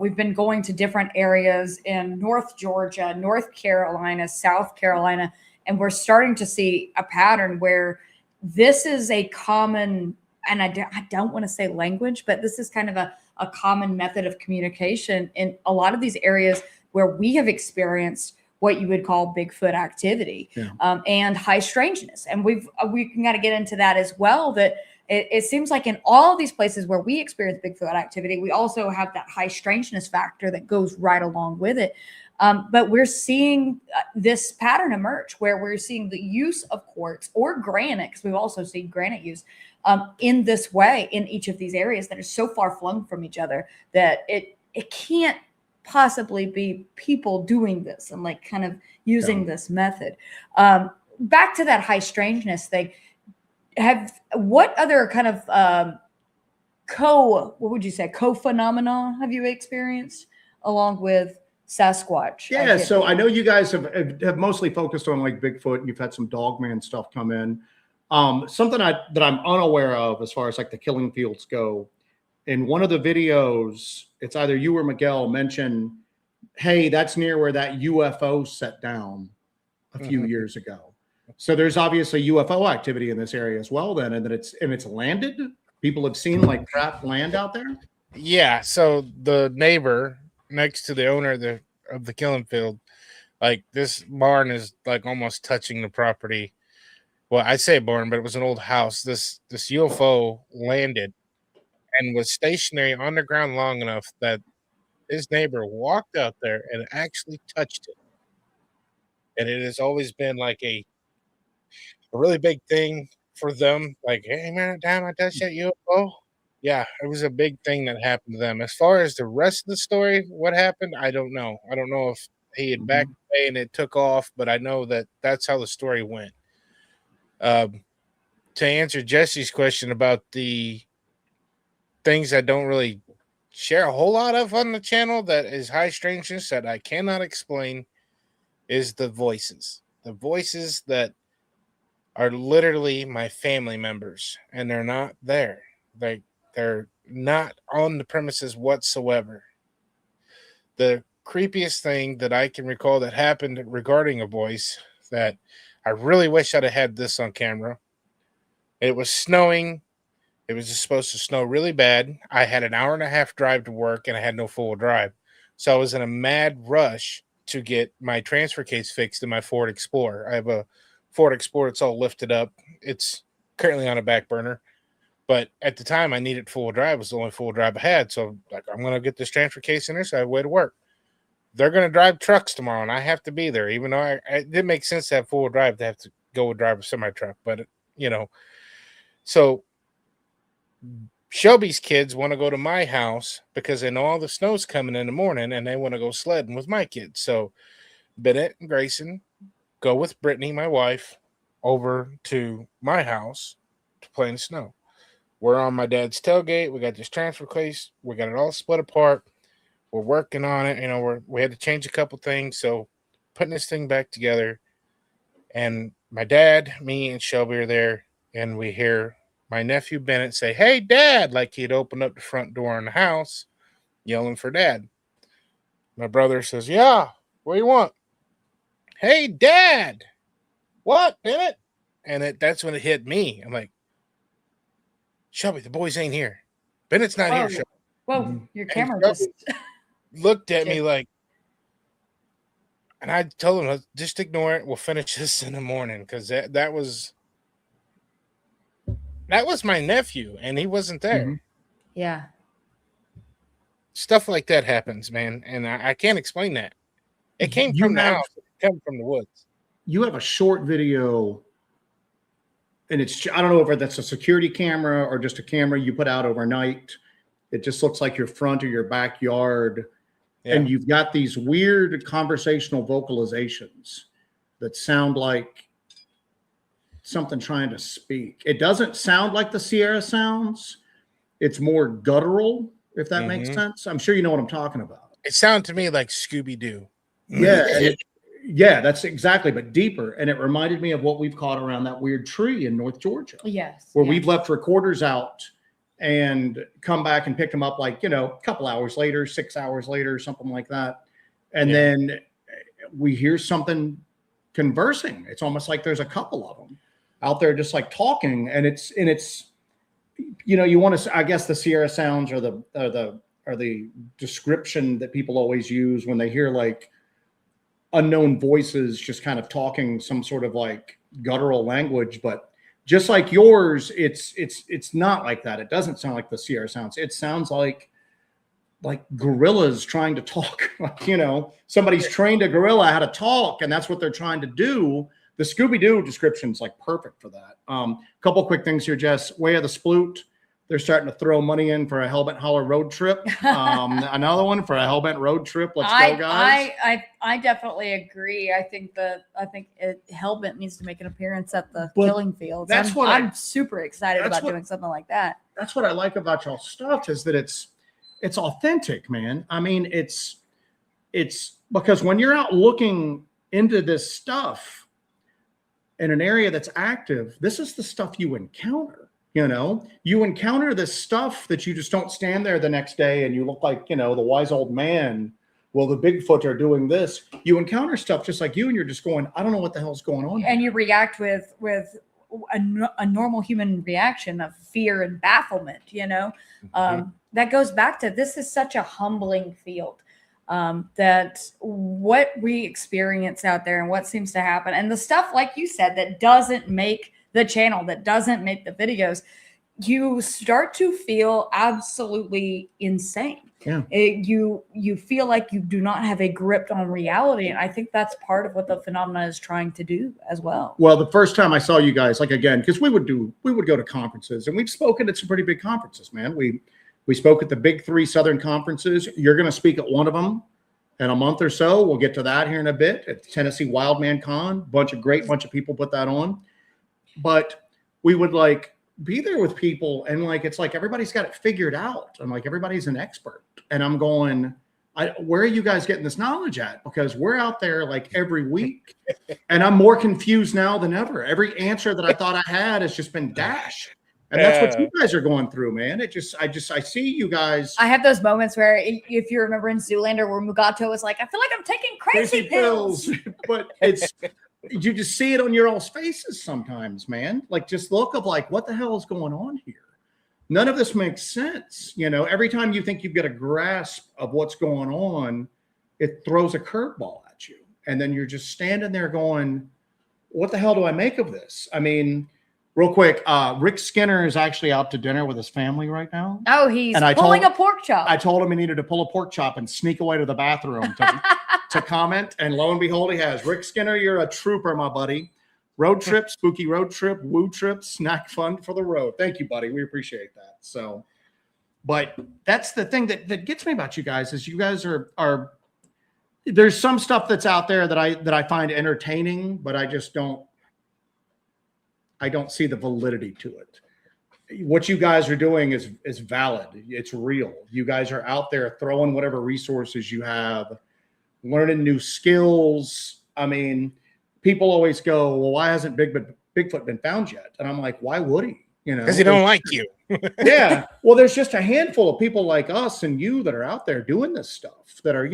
We've been going to different areas in North Georgia, North Carolina, South Carolina, and we're starting to see a pattern where this is a common, and I don't want to say language, but this is kind of a common method of communication in a lot of these areas where we have experienced what you would call Bigfoot activity, and high strangeness. And we got to get into that as well, that it seems like in all of these places where we experience Bigfoot activity, we also have that high strangeness factor that goes right along with it. But we're seeing this pattern emerge where we're seeing the use of quartz or granite, because we've also seen granite use in this way in each of these areas that are so far flung from each other that it can't possibly be people doing this and like kind of using this method. Back to that high strangeness thing. What other kind of co-phenomena have you experienced along with Sasquatch? Yeah, so I know you guys have mostly focused on like Bigfoot, and you've had some Dogman stuff come in. Something that I'm unaware of as far as like the killing fields go. In one of the videos, it's either you or Miguel mentioned, hey, that's near where that UFO set down a few years ago. So there's obviously UFO activity in this area as well then, and that it's landed. People have seen like craft land out there. Yeah, so the neighbor next to the owner of the killing field, like this barn is like almost touching the property. Well, I say barn, but it was an old house. This UFO landed and was stationary on the ground long enough that his neighbor walked out there and actually touched it. And it has always been like a really big thing for them. Like, hey, man, time I touched that UFO. Yeah, it was a big thing that happened to them. As far as the rest of the story, what happened, I don't know. I don't know if he had backed away and it took off, but I know that that's how the story went. To answer Jesse's question about the things I don't really share a whole lot of on the channel that is high strangeness that I cannot explain is the voices. The voices that are literally my family members, and they're not there. They're not on the premises whatsoever. The creepiest thing that I can recall that happened regarding a voice that I really wish I'd have had this on camera. It was snowing. It was just supposed to snow really bad. I had an hour and a half drive to work, and I had no full drive. So I was in a mad rush to get my transfer case fixed in my Ford Explorer. I have a Ford Explorer. It's all lifted up. It's currently on a back burner. But at the time, I needed full drive. It was the only full drive I had. So, like, I'm going to get this transfer case in there so I have a way to work. They're going to drive trucks tomorrow, and I have to be there, even though it didn't make sense to have full drive to have to go drive a semi-truck. But, so Shelby's kids want to go to my house because they know all the snow's coming in the morning, and they want to go sledding with my kids. So Bennett and Grayson go with Brittany, my wife, over to my house to play in the snow. We're on my dad's tailgate. We got this transfer case. We got it all split apart. We're working on it. We had to change a couple things. So putting this thing back together. And my dad, me, and Shelby are there. And we hear my nephew Bennett say, "Hey, Dad," like he'd opened up the front door in the house, yelling for Dad. My brother says, "Yeah, what do you want?" "Hey, Dad." "What, Bennett?" And that's when it hit me. I'm like, "Shelby, the boys ain't here. Bennett's not here, Shelby." Whoa, your And camera Shelby just looked at me like, and I told him, "Just ignore it. We'll finish this in the morning," because that was my nephew, and he wasn't there. Mm-hmm. Yeah. Stuff like that happens, man, and I can't explain that. It came from the house. It came from the woods. You have a short video, and I don't know if that's a security camera or just a camera you put out overnight. It just looks like your front or your backyard. Yeah. And you've got these weird conversational vocalizations that sound like something trying to speak. It doesn't sound like the Sierra sounds. It's more guttural, if that makes sense. I'm sure you know what I'm talking about. It sounded to me like Scooby-Doo. Yeah. Yeah, that's exactly, but deeper. And it reminded me of what we've caught around that weird tree in North Georgia. Yes. Where we've left recorders out and come back and pick them up like, a couple hours later, 6 hours later, something like that. And then we hear something conversing. It's almost like there's a couple of them out there just like talking. And it's you want to, I guess the Sierra sounds are the description that people always use when they hear like unknown voices just kind of talking some sort of like guttural language. But just like yours, it's not like that. It doesn't sound like the Sierra sounds. It sounds like gorillas trying to talk. Somebody's trained a gorilla how to talk, and that's what they're trying to do. The Scooby-Doo description's like perfect for that. Couple quick things here, Jess. Way of the Sploot. They're starting to throw money in for a Hellbent Holler road trip. Another one for a Hellbent road trip. Let's go, guys. I definitely agree. I think Hellbent needs to make an appearance at the killing fields. I'm super excited about doing something like that. That's what I like about y'all's stuff is that it's authentic, man. I mean, it's because when you're out looking into this stuff in an area that's active, this is the stuff you encounter. You encounter this stuff that you just don't stand there the next day and you look like, the wise old man. Well, the Bigfoot are doing this. You encounter stuff just like you, and you're just going, I don't know what the hell's going on. And you react with a normal human reaction of fear and bafflement, that goes back to, this is such a humbling field. That what we experience out there and what seems to happen, and the stuff, like you said, that doesn't make the channel, that doesn't make the videos, you start to feel absolutely insane. Yeah. You feel like you do not have a grip on reality. And I think that's part of what the phenomena is trying to do as well. Well, the first time I saw you guys, like, again, because we would go to conferences, and we've spoken at some pretty big conferences, man. We spoke at the big 3 Southern conferences. You're going to speak at one of them in a month or so. We'll get to that here in a bit at the Tennessee Wildman Con. Bunch of people put that on. But we would like be there with people, and like it's like everybody's got it figured out, and like everybody's an expert. And I'm going, where are you guys getting this knowledge at? Because we're out there like every week, and I'm more confused now than ever. Every answer that I thought I had has just been dashed. And that's what you guys are going through, man. I see you guys. I have those moments where, if you remember in Zoolander, where Mugato was like, I feel like I'm taking crazy pills. But you just see it on your all's faces sometimes, man. Like, just look of like, what the hell is going on here? None of this makes sense. Every time you think you've got a grasp of what's going on, it throws a curveball at and then you're just standing there going, what the hell do I make of this? I mean, real quick, Rick Skinner is actually out to dinner with his family right now. Oh, he's And pulling a pork chop. I told him he needed to pull a pork chop and sneak away to the bathroom to comment. And lo and behold, he has. Rick Skinner, you're a trooper, my buddy. Road trip, spooky road trip, woo trip, snack fun for the road. Thank you, buddy. We appreciate that. So, but that's the thing that gets me about you guys is you guys are there's some stuff that's out there that I find entertaining, but I just don't see the validity to it. What you guys are doing is valid. It's real. You guys are out there throwing whatever resources you have, learning new skills. I mean, people always go, well, why hasn't Bigfoot been found yet? And I'm like, why would he? You know, because he don't like you. Yeah. Well, there's just a handful of people like us and you that are out there doing this stuff that are,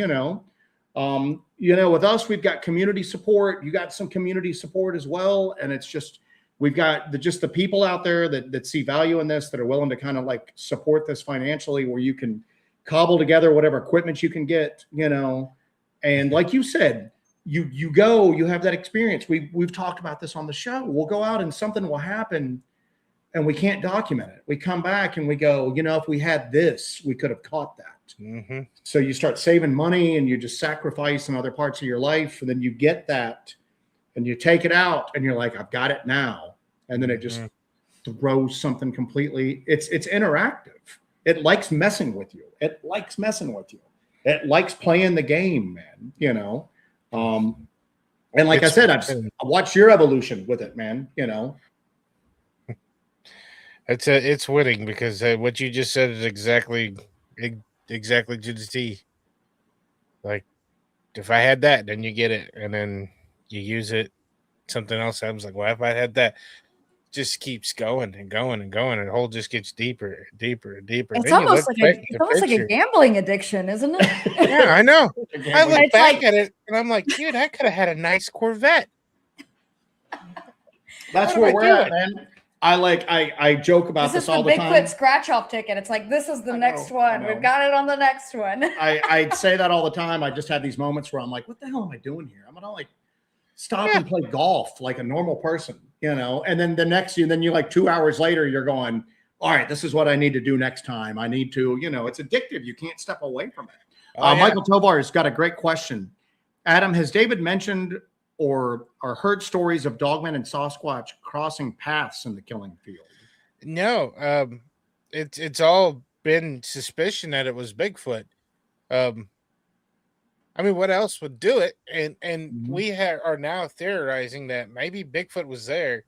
with us, we've got community support. You got some community support as well. And it's just, we've got the people out there that see value in this, that are willing to kind of like support this financially, where you can cobble together whatever equipment you can get, and like you said, you have that experience. We've talked about this on the show. We'll go out and something will happen and we can't document it. We come back and we go, if we had this, we could have caught that. Mm-hmm. So you start saving money and you just sacrifice in other parts of your life. And then you get that and you take it out and you're like, I've got it now. And then it just throws something completely. It's interactive. It likes messing with you. It likes playing the game, man, and like I said, I've watched your evolution with it, man, It's winning because what you just said is exactly to the T. Like, if I had that, then you get it, and then you use it. Something else. I was like, well, if I had that, just keeps going and going and going, and the hole just gets deeper and deeper and deeper. It's almost like a gambling addiction, isn't it? Yeah, I know. I look back at it and I'm like, dude, I could have had a nice Corvette. That's where we're at, man. I joke about this all the time. This is the Bigfoot scratch-off ticket. It's like, this is the next one. We've got it on the next one. I say that all the time. I just have these moments where I'm like, what the hell am I doing here? I'm gonna like stop and play golf like a normal person, and then then you like 2 hours later, you're going, all right, this is what I need to do next time. I need to, it's addictive. You can't step away from it. Michael Tovar has got a great question. Adam, has David mentioned or heard stories of Dogman and Sasquatch crossing paths in the killing field? No, it's all been suspicion that it was Bigfoot. I mean, what else would do it? And we are now theorizing that maybe Bigfoot was there,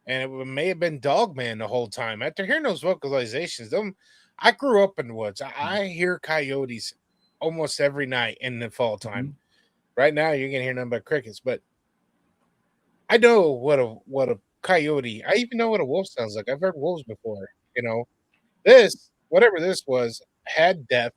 and it may have been Dogman the whole time. After hearing those vocalizations, I grew up in the woods. I hear coyotes almost every night in the fall time. Right now, you're gonna hear nothing but crickets. But I know what a coyote. I even know what a wolf sounds like. I've heard wolves before. This, whatever this was, had depth.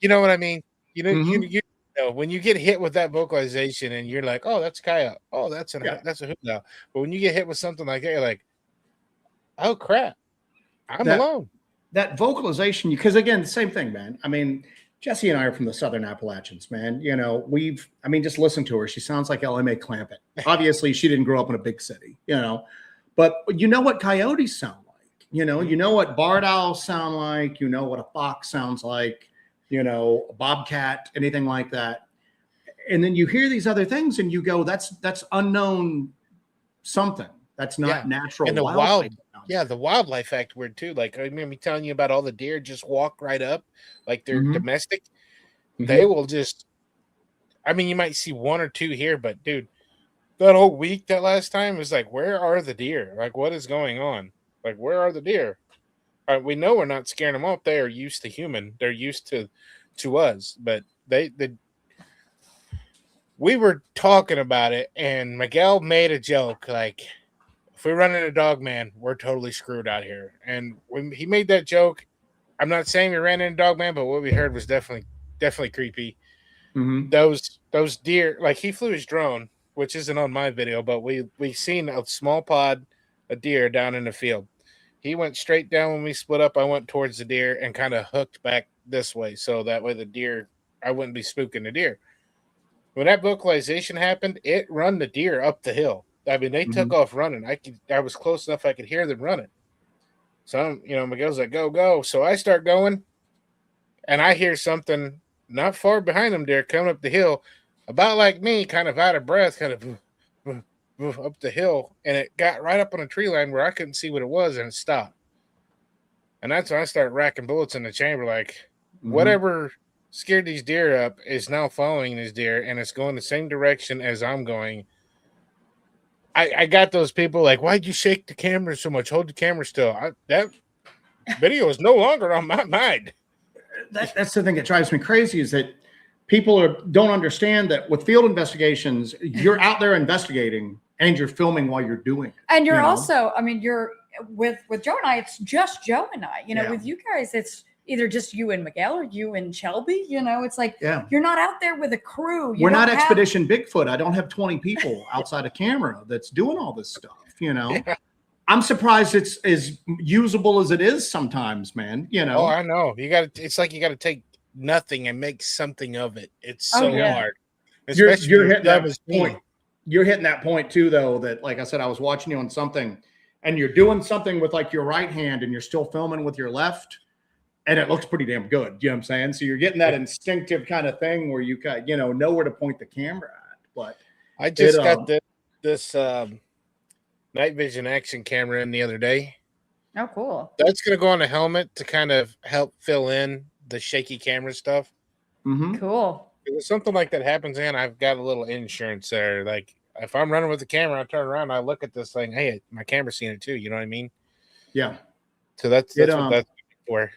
You know what I mean? You know, when you get hit with that vocalization and you're like, oh, that's coyote. Oh, that's a hoot now. But when you get hit with something like that, you're like, oh crap, I'm alone. That vocalization, because again, same thing, man. I mean, Jesse and I are from the Southern Appalachians, man. Just listen to her. She sounds like LMA Clampett. Obviously, she didn't grow up in a big city, but you know what coyotes sound like. You know what barred owls sound like. You know what a fox sounds like. A bobcat, anything like that. And then you hear these other things and you go, that's unknown something. That's not natural. And the wildlife act weird too. Like, I remember telling you about all the deer just walk right up, like they're domestic. They will just, you might see one or two here, but dude, that whole week, that last time was like, where are the deer? Like, what is going on? Like, where are the deer? We know we're not scaring them off. They are used to human. They're used to us. But we were talking about it, and Miguel made a joke like, if we run into Dogman, we're totally screwed out here. And when he made that joke, I'm not saying we ran into Dogman, but what we heard was definitely creepy. Those deer, like he flew his drone, which isn't on my video, but we seen a small pod of deer down in the field. He went straight down when we split up. I went towards the deer and kind of hooked back this way. So that way the deer I wouldn't be spooking the deer. When that vocalization happened, it run the deer up the hill. I mean, they took off running. I was close enough I could hear them running. So Miguel's like, go, go. So I start going, and I hear something not far behind them deer coming up the hill, about like me, kind of out of breath, kind of up the hill, and it got right up on a tree line where I couldn't see what it was, and it stopped. And that's when I started racking bullets in the chamber, like whatever scared these deer up is now following these deer, and it's going the same direction as I'm going. I got those people like, why'd you shake the camera so much? Hold the camera still. That video is no longer on my mind. That's the thing that drives me crazy, is that people don't understand that with field investigations, you're out there investigating and you're filming while you're doing it. And you're also, I mean, you're with Joe and I, it's just Joe and I, with you guys, it's either just you and Miguel or you and Shelby, it's like, you're not out there with a crew. We're not Expedition Bigfoot. I don't have 20 people outside a camera that's doing all this stuff, I'm surprised it's as usable as it is sometimes, man. Oh, I know. It's like you got to take nothing and make something of it. It's so hard. You're hitting that point. You're hitting that point too, though, that, like I said, I was watching you on something and you're doing something with like your right hand and you're still filming with your left. And it looks pretty damn good. You know what I'm saying? So you're getting that instinctive kind of thing where you got, know where to point the camera at. But I just got this night vision action camera in the other day. Oh, cool. That's going to go on a helmet to kind of help fill in the shaky camera stuff. Cool. If something like that happens, I've got a little insurance there. Like if I'm running with the camera, I turn around, I look at this thing. Hey, my camera's seen it too. You know what I mean? Yeah. So that's what that's for.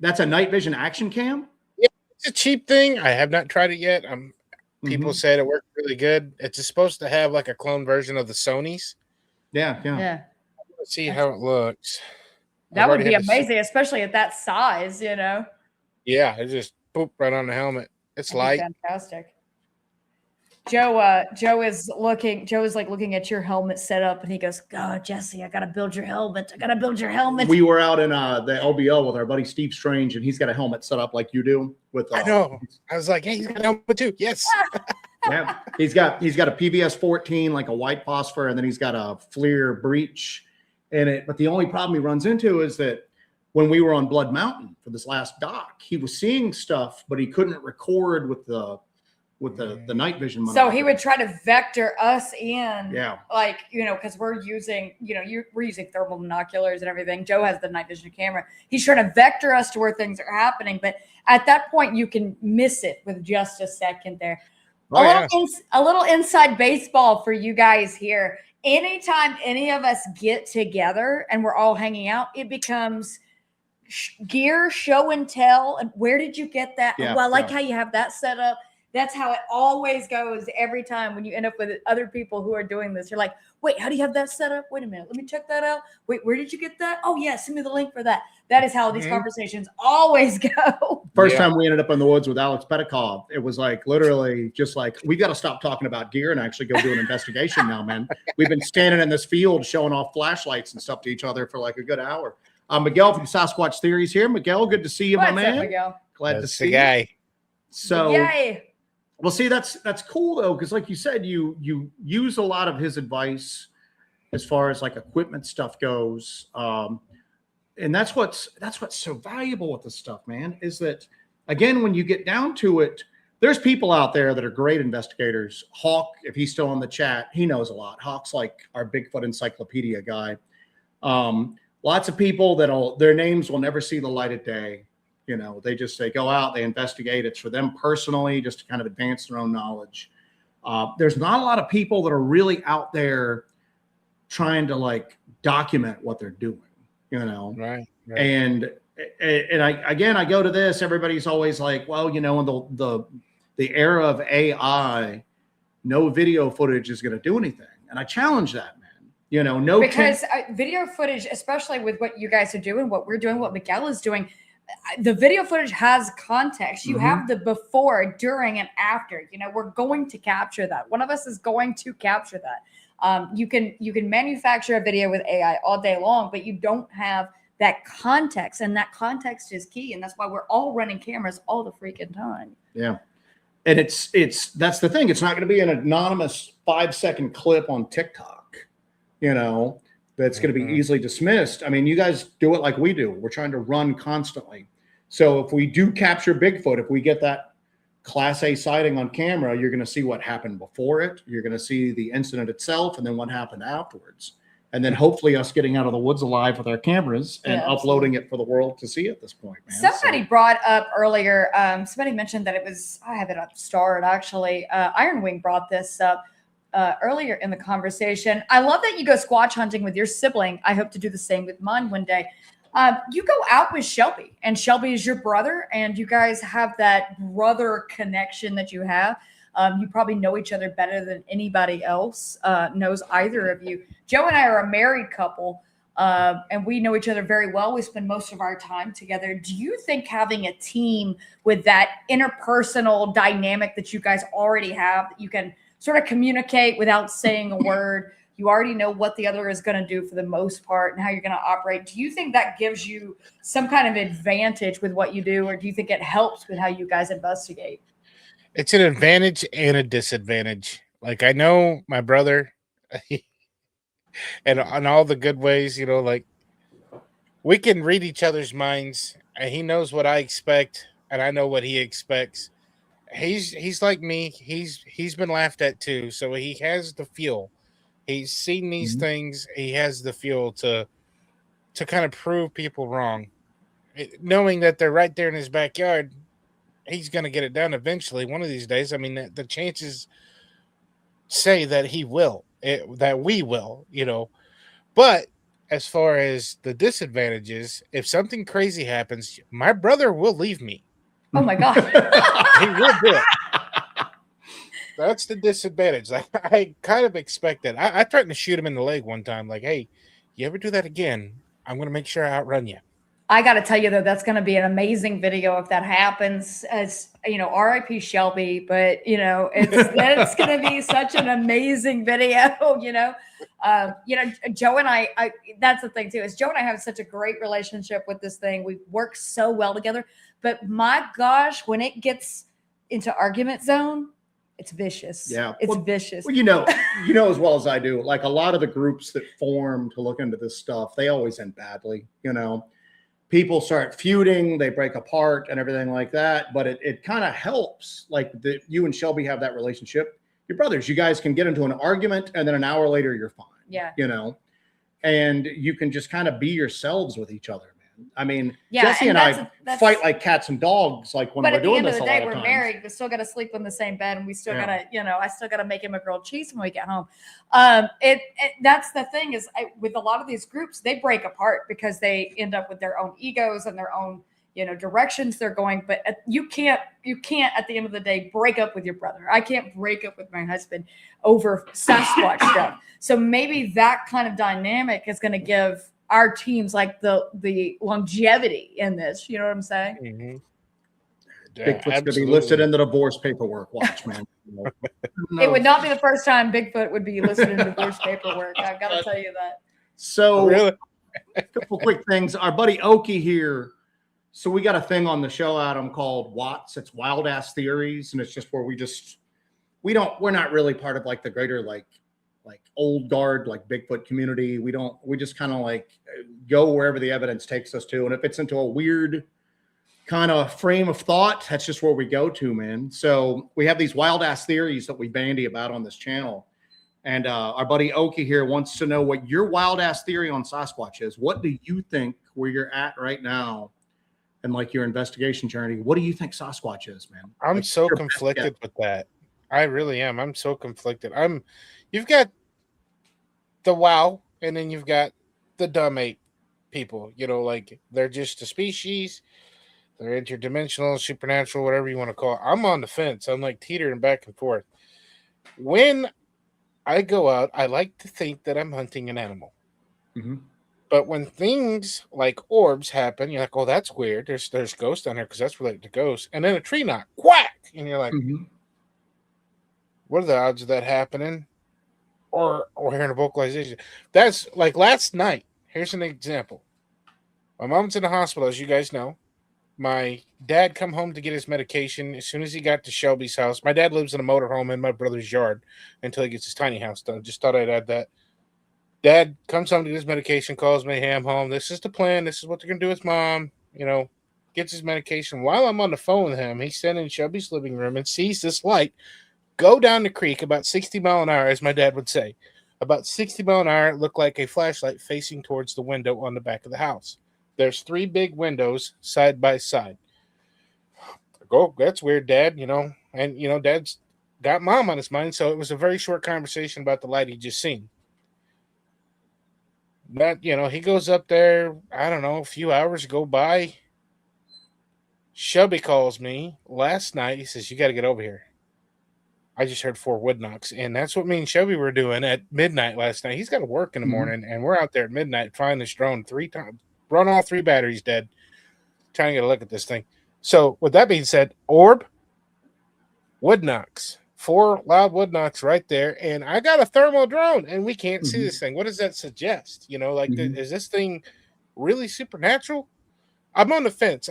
That's a night vision action cam? Yeah, it's a cheap thing. I have not tried it yet. People said it worked really good. It's supposed to have like a clone version of the Sony's. Yeah. Let's see how it looks. That would be amazing, especially at that size, Yeah, it just poop right on the helmet. It's light. Fantastic. Joe is looking at your helmet setup, and he goes, "God, Jesse, I gotta build your helmet. We were out in the LBO with our buddy Steve Strange, and he's got a helmet set up like you do. I know. I was like, hey, he's got a helmet too. Yes. Yeah, he's got a PVS 14, like a white phosphor, and then he's got a FLIR breach in it. But the only problem he runs into is that when we were on Blood Mountain for this last doc, he was seeing stuff, but he couldn't record with the night vision monocular. So he would try to vector us in, yeah, like, because we're using, we're using thermal binoculars and everything. Joe has the night vision camera. He's trying to vector us to where things are happening. But at that point, you can miss it with just a second there. A little inside baseball for you guys here. Anytime any of us get together and we're all hanging out, it becomes gear, show and tell. And where did you get that? Yeah, well, I like how you have that set up. That's how it always goes every time when you end up with other people who are doing this. You're like, wait, how do you have that set up? Wait a minute. Let me check that out. Wait, where did you get that? Oh, yeah. Send me the link for that. That is how these conversations always go. First time we ended up in the woods with Alex Petikov, it was like literally just like, we got to stop talking about gear and actually go do an investigation now, man. We've been standing in this field showing off flashlights and stuff to each other for like a good hour. Miguel from Sasquatch Theories here. Miguel, good to see you, my man. Miguel? Glad to see the guy. You. So, yay. Well, see, that's cool though, because like you said, you use a lot of his advice as far as like equipment stuff goes, and that's what's so valuable with this stuff, man. Is that again, when you get down to it, there's people out there that are great investigators. Hawk, if he's still in the chat, he knows a lot. Hawk's like our Bigfoot encyclopedia guy. Lots of people their names will never see the light of day. They go out, they investigate. It's for them personally, just to kind of advance their own knowledge. There's not a lot of people that are really out there trying to like document what they're doing, Right. And I go to this, everybody's always like, well, in the era of AI, no video footage is going to do anything. And I challenge that, man. Because video footage, especially with what you guys are doing, what we're doing, what Miguel is doing, the video footage has context. You have the before, during, and after. We're going to capture that. One of us is going to capture that. You can manufacture a video with AI all day long, but you don't have that context, and that context is key. And that's why we're all running cameras all the freaking time. Yeah. And that's the thing. It's not going to be an anonymous 5-second clip on TikTok, that's going to be easily dismissed. I mean, you guys do it like we do. We're trying to run constantly. So if we do capture Bigfoot, if we get that Class A sighting on camera, you're going to see what happened before it. You're going to see the incident itself and then what happened afterwards. And then hopefully us getting out of the woods alive with our cameras and uploading it for it for the world to see at this point, man. Somebody brought up earlier, somebody mentioned that it was, I have it up starred actually. Iron Wing brought this up earlier in the conversation. I love that you go Squatch hunting with your sibling. I hope to do the same with mine one day. You go out with Shelby, and Shelby is your brother, and you guys have that brother connection that you have. You probably know each other better than anybody else knows either of you. Joe and I are a married couple, and we know each other very well. We spend most of our time together. Do you think having a team with that interpersonal dynamic that you guys already have, that you can sort of communicate without saying a word? You already know what the other is going to do for the most part and how you're going to operate. Do you think that gives you some kind of advantage with what you do, or do you think it helps with how you guys investigate? It's an advantage and a disadvantage. Like, I know my brother and on all the good ways, like we can read each other's minds, and he knows what I expect and I know what he expects. He's like me. He's been laughed at too. So he has the feel. He's seen these things. He has the feel to kind of prove people wrong. Knowing that they're right there in his backyard, he's going to get it done eventually one of these days. I mean, the chances say that he will, that we will, But as far as the disadvantages, if something crazy happens, my brother will leave me. Oh my God. He will do it. That's the disadvantage. I kind of expect that. I threatened to shoot him in the leg one time. Like, hey, you ever do that again, I'm going to make sure I outrun you. I got to tell you, though, that's going to be an amazing video if that happens. As RIP Shelby, but it's going to be such an amazing video. Joe and I that's the thing too, is Joe and I have such a great relationship with this thing. We work so well together, but my gosh, when it gets into argument zone, it's vicious. Yeah, it's vicious. Well, you know as well as I do. Like a lot of the groups that form to look into this stuff, they always end badly. People start feuding, they break apart and everything like that. But it kind of helps, like you and Shelby have that relationship. You're brothers. You guys can get into an argument and then an hour later you're fine. Yeah. And you can just kind of be yourselves with each other, man. I mean, yeah, Jesse and I fight like cats and dogs, like when we're doing this a lot of times. But at the end of the day, we're married. We still got to sleep in the same bed, and we still got to, I still got to make him a grilled cheese when we get home. That's the thing is, with a lot of these groups, they break apart because they end up with their own egos and their own, directions they're going. But you can't at the end of the day break up with your brother. I can't break up with my husband over Sasquatch stuff. So maybe that kind of dynamic is going to give our teams like the longevity in this. You know what I'm saying? Mm-hmm. Yeah, Bigfoot's going to be listed in the divorce paperwork. Watch, man. It would not be the first time Bigfoot would be listed in divorce paperwork. I've got to tell you that. So, really? A couple quick things. Our buddy Okie here. So we got a thing on the show, Adam, called Watts. It's Wild Ass Theories, and it's just where we're not really part of like the greater like old guard, like Bigfoot community. We just kind of like go wherever the evidence takes us to. And if it's into a weird kind of frame of thought, that's just where we go to, man. So we have these wild ass theories that we bandy about on this channel. And our buddy Okie here wants to know what your wild ass theory on Sasquatch is. What do you think where you're at right now and like your investigation journey? What do you think Sasquatch is, man? I'm like, so conflicted with that. I really am. I'm so conflicted. You've got the wow, and then you've got the dumb ape people. Like they're just a species. They're interdimensional, supernatural, whatever you want to call it. I'm on the fence. I'm like teetering back and forth. When I go out, I like to think that I'm hunting an animal. Mm-hmm. But when things like orbs happen, you're like, oh, that's weird. There's ghosts down there because that's related to ghosts. And then a tree knock, quack, and you're like, what are the odds of that happening? Or hearing a vocalization. That's like last night. Here's an example. My mom's in the hospital, as you guys know. My dad come home to get his medication. As soon as he got to Shelby's house, my dad lives in a motorhome in my brother's yard until he gets his tiny house done. Just thought I'd add that. Dad comes home to get his medication, calls me, hey, I'm home. This is the plan. This is what they're going to do with mom. Gets his medication. While I'm on the phone with him, he's standing in Shelby's living room and sees this light go down the creek about 60 mile an hour, as my dad would say. About 60 mile an hour, it looked like a flashlight facing towards the window on the back of the house. There's 3 big windows side by side. I go, that's weird, Dad, And, Dad's got mom on his mind, so it was a very short conversation about the light he just seen. But, he goes up there, I don't know, a few hours go by. Shelby calls me last night. He says, you got to get over here. I just heard 4 wood knocks, and that's what me and Shelby were doing at midnight last night. He's got to work in the morning, and we're out there at midnight flying this drone 3 times. Run all 3 batteries dead. Trying to get a look at this thing. So, with that being said, orb, wood knocks. 4 loud wood knocks right there, and I got a thermal drone, and we can't see this thing. What does that suggest? Is this thing really supernatural? I'm on the fence.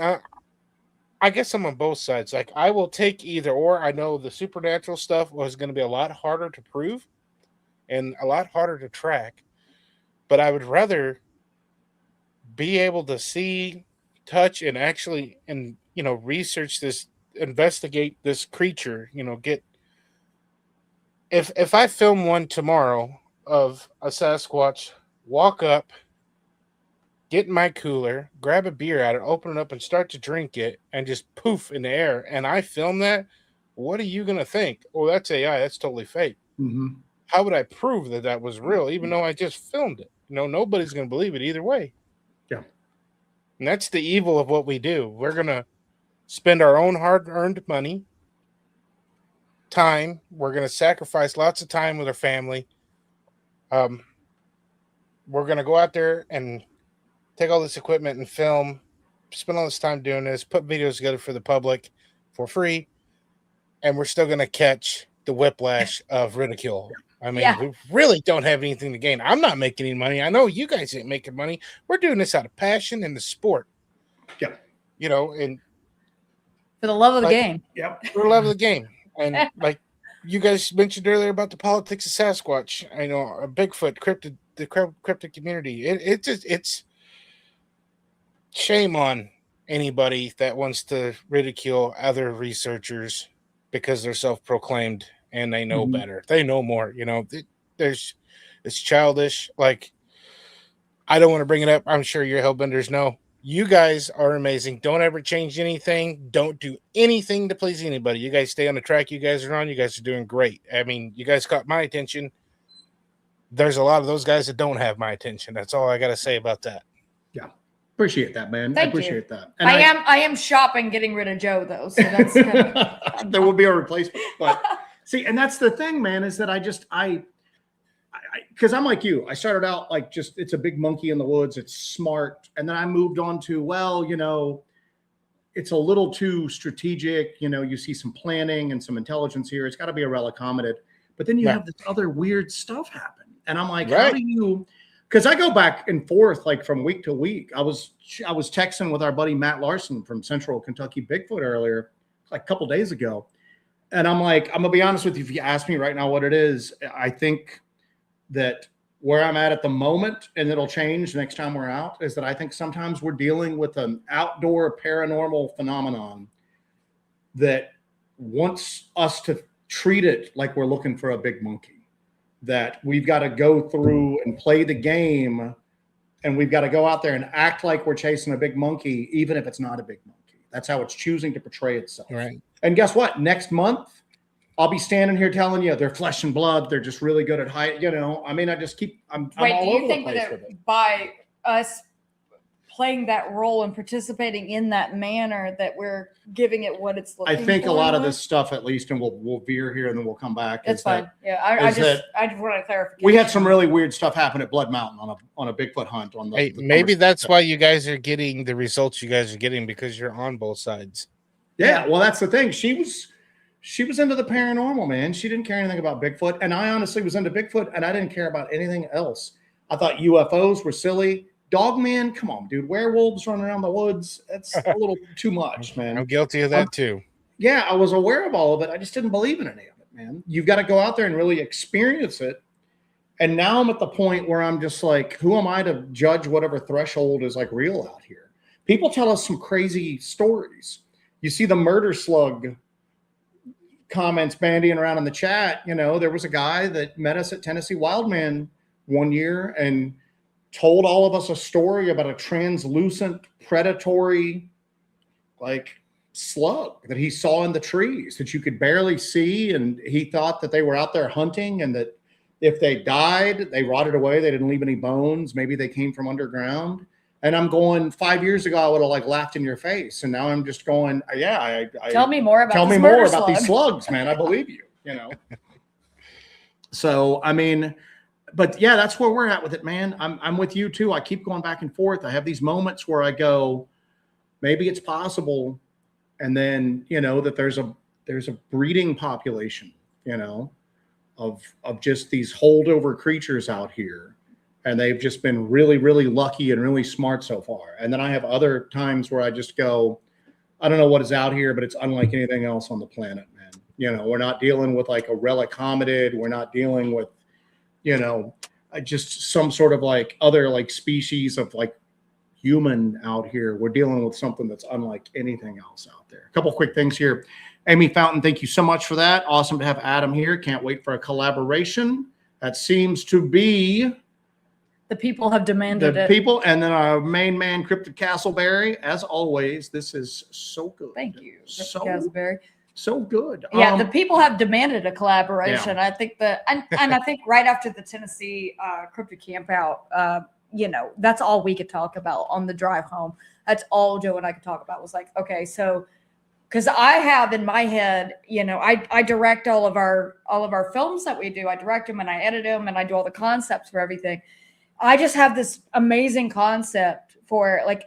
I guess I'm on both sides. Like, I will take either or. I know the supernatural stuff was going to be a lot harder to prove and a lot harder to track, but I would rather be able to see, touch, and actually, research this, investigate this creature, get. If I film one tomorrow of a Sasquatch, walk up, get in my cooler, grab a beer out of it, open it up, and start to drink it, and just poof in the air, and I film that, what are you going to think? Oh, that's AI. That's totally fake. How would I prove that was real, even though I just filmed it? Nobody's going to believe it either way. Yeah. And that's the evil of what we do. We're going to spend our own hard-earned money, time. We're going to sacrifice lots of time with our family. We're going to go out there and take all this equipment and film, spend all this time doing this, put videos together for the public for free, and we're still going to catch the whiplash of ridicule. I mean, we really don't have anything to gain. I'm not making any money. I know you guys ain't making money. We're doing this out of passion and the sport. Yeah. And for the love of the game. Yep. For the love of the game. And like you guys mentioned earlier about the politics of Sasquatch, I know Bigfoot, the cryptid community. It's shame on anybody that wants to ridicule other researchers because they're self-proclaimed and they know better. They know more. It's childish. Like, I don't want to bring it up. I'm sure your Hellbenders know. You guys are amazing. Don't ever change anything. Don't do anything to please anybody. You guys stay on the track you guys are on. You guys are doing great. I mean, you guys caught my attention. There's a lot of those guys that don't have my attention. That's all I got to say about that. Yeah. Appreciate that, man. Thank I appreciate you. that. And I am shopping getting rid of Joe, though. So that's there will be a replacement. But see, and that's the thing, man, is that I because I'm like you. I started out like just it's a big monkey in the woods. It's smart. And then I moved on to, it's a little too strategic. You see some planning and some intelligence here. It's got to be a relic hominid. But then you have this other weird stuff happen. And I'm like, how do you – because I go back and forth like from week to week. I was texting with our buddy Matt Larson from Central Kentucky Bigfoot earlier, like a couple days ago. And I'm like, I'm going to be honest with you. If you ask me right now what it is, I think that where I'm at the moment, and it'll change next time we're out, is that I think sometimes we're dealing with an outdoor paranormal phenomenon that wants us to treat it like we're looking for a big monkey, that we've got to go through and play the game, and we've got to go out there and act like we're chasing a big monkey, even if it's not a big monkey. That's how it's choosing to portray itself. Right. And guess what? Next month, I'll be standing here telling you they're flesh and blood. They're just really good at height. I mean, I just keep, I'm all over the place with it. By us playing that role and participating in that manner that we're giving it what it's looking for? I think a lot of this stuff, at least, and we'll veer here and then we'll come back. That's fine. I just want to clarify. We had some really weird stuff happen at Blood Mountain on a Bigfoot hunt. Maybe that's why you guys are getting the results you guys are getting, because you're on both sides. Yeah, well, that's the thing. She was into the paranormal, man. She didn't care anything about Bigfoot. And I honestly was into Bigfoot, and I didn't care about anything else. I thought UFOs were silly. Dogman, come on, dude. Werewolves running around the woods. That's a little too much, man. I'm guilty of that too. Yeah, I was aware of all of it. I just didn't believe in any of it, man. You've got to go out there and really experience it. And now I'm at the point where I'm just like, who am I to judge whatever threshold is like real out here? People tell us some crazy stories. You see the murder slug comments bandying around in the chat. You know, there was a guy that met us at Tennessee Wildman one year and told all of us a story about a translucent, predatory, like slug that he saw in the trees that you could barely see. And he thought that they were out there hunting and that if they died, they rotted away. They didn't leave any bones. Maybe they came from underground. And I'm going, 5 years ago, I would have like laughed in your face. And now I'm just going, yeah. Tell me more about these slugs, man. I believe you, you know? So, I mean, but yeah, that's where we're at with it, man. I'm with you too. I keep going back and forth. I have these moments where I go, maybe it's possible. And then, you know, that there's a breeding population, you know, of just these holdover creatures out here. And they've just been really, really lucky and really smart so far. And then I have other times where I just go, I don't know what is out here, but it's unlike anything else on the planet, man. You know, we're not dealing with like a relic hominid. We're not dealing with, you know, just some sort of like other like species of like human out here. We're dealing with something that's unlike anything else out there. A couple quick things here. Amy Fountain, thank you so much for that. Awesome to have Adam here. Can't wait for a collaboration. That seems to be the people have demanded it. People, and then our main man, Cryptid Castleberry. As always, this is so good. Thank you, Castleberry. So good. Yeah, the people have demanded a collaboration. Yeah. I think that, and I think right after the Tennessee Cryptid Campout, you know, that's all we could talk about on the drive home. That's all Joe and I could talk about was like, okay, so because I have in my head, you know, I direct all of our films that we do. I direct them and I edit them and I do all the concepts for everything. I just have this amazing concept for like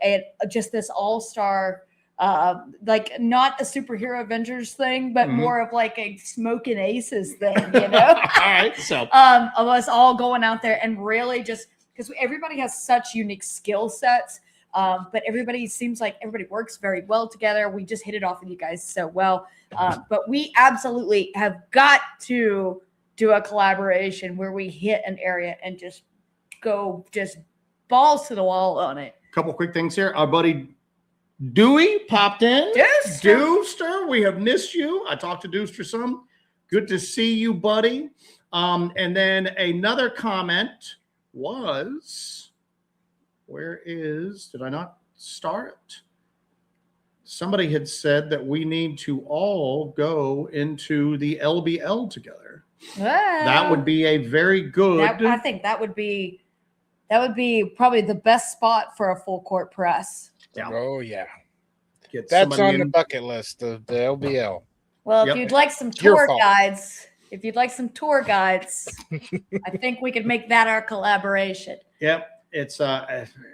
just this all-star, like not a superhero Avengers thing, but more of like a Smoking Aces thing, you know? All right, so of us all going out there and really just because everybody has such unique skill sets, but everybody seems like everybody works very well together. We just hit it off with you guys so well, but we absolutely have got to do a collaboration where we hit an area and just go just balls to the wall on it. Couple quick things here. Our buddy Dewey popped in. Dewster, we have missed you. I talked to Dewster some. Good to see you, buddy. And then another comment was, did I not start? Somebody had said that we need to all go into the LBL together. Well, that would be a very good. I think that would be probably the best spot for a full court press. Yeah. Oh yeah. That's on the bucket list of the LBL. Well, if you'd like some tour guides, I think we could make that our collaboration. Yep. It's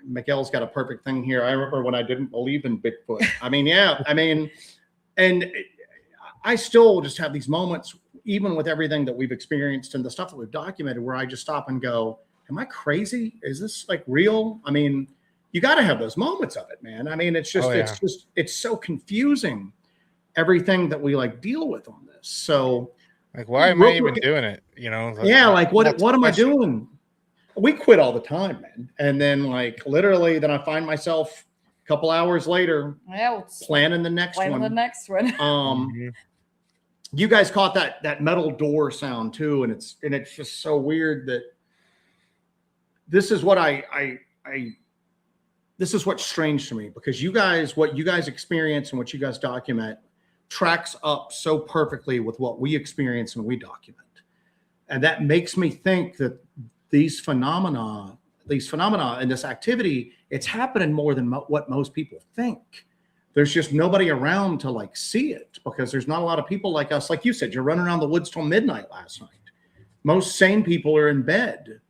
Miguel's got a perfect thing here. I remember when I didn't believe in Bigfoot. I mean, yeah. I mean, and I still just have these moments, even with everything that we've experienced and the stuff that we've documented, where I just stop and go, am I crazy? Is this like real? I mean, you got to have those moments of it, man. I mean, it's just, it's so confusing, everything that we like deal with on this. So like, why am I even doing it? You know? Like what am I doing? We quit all the time, man. And then like, literally, then I find myself a couple hours later, planning the next one. You guys caught that metal door sound too. And it's just so weird that this is what this is what's strange to me, because what you guys experience and what you guys document tracks up so perfectly with what we experience and we document. And that makes me think that these phenomena and this activity, it's happening more than what most people think. There's just nobody around to like see it, because there's not a lot of people like us. Like you said, you're running around the woods till midnight last night. Most sane people are in bed.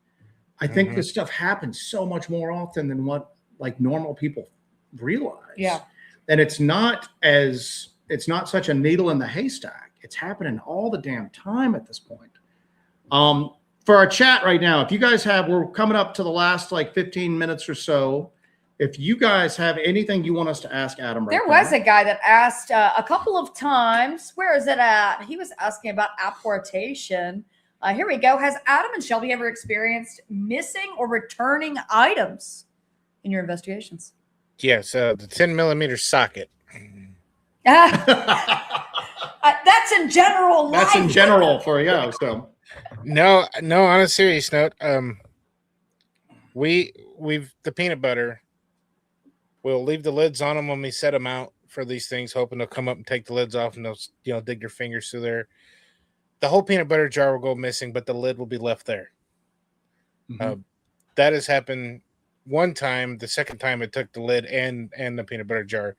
I think this stuff happens so much more often than what like normal people realize. Yeah. And it's not such a needle in the haystack. It's happening all the damn time at this point. for our chat right now, if you guys we're coming up to the last like 15 minutes or so. If you guys have anything you want us to ask Adam right There was a guy that asked a couple of times, where is it at? He was asking about apportation. Here we go. Has Adam and Shelby ever experienced missing or returning items in your investigations? Yes, the 10 millimeter socket. That's in general. That's in general for you. So no. On a serious note, we've the peanut butter. We'll leave the lids on them when we set them out for these things, hoping they'll come up and take the lids off, and they'll dig their fingers through there. The whole peanut butter jar will go missing, but the lid will be left there. Mm-hmm. That has happened one time. The second time, it took the lid and the peanut butter jar.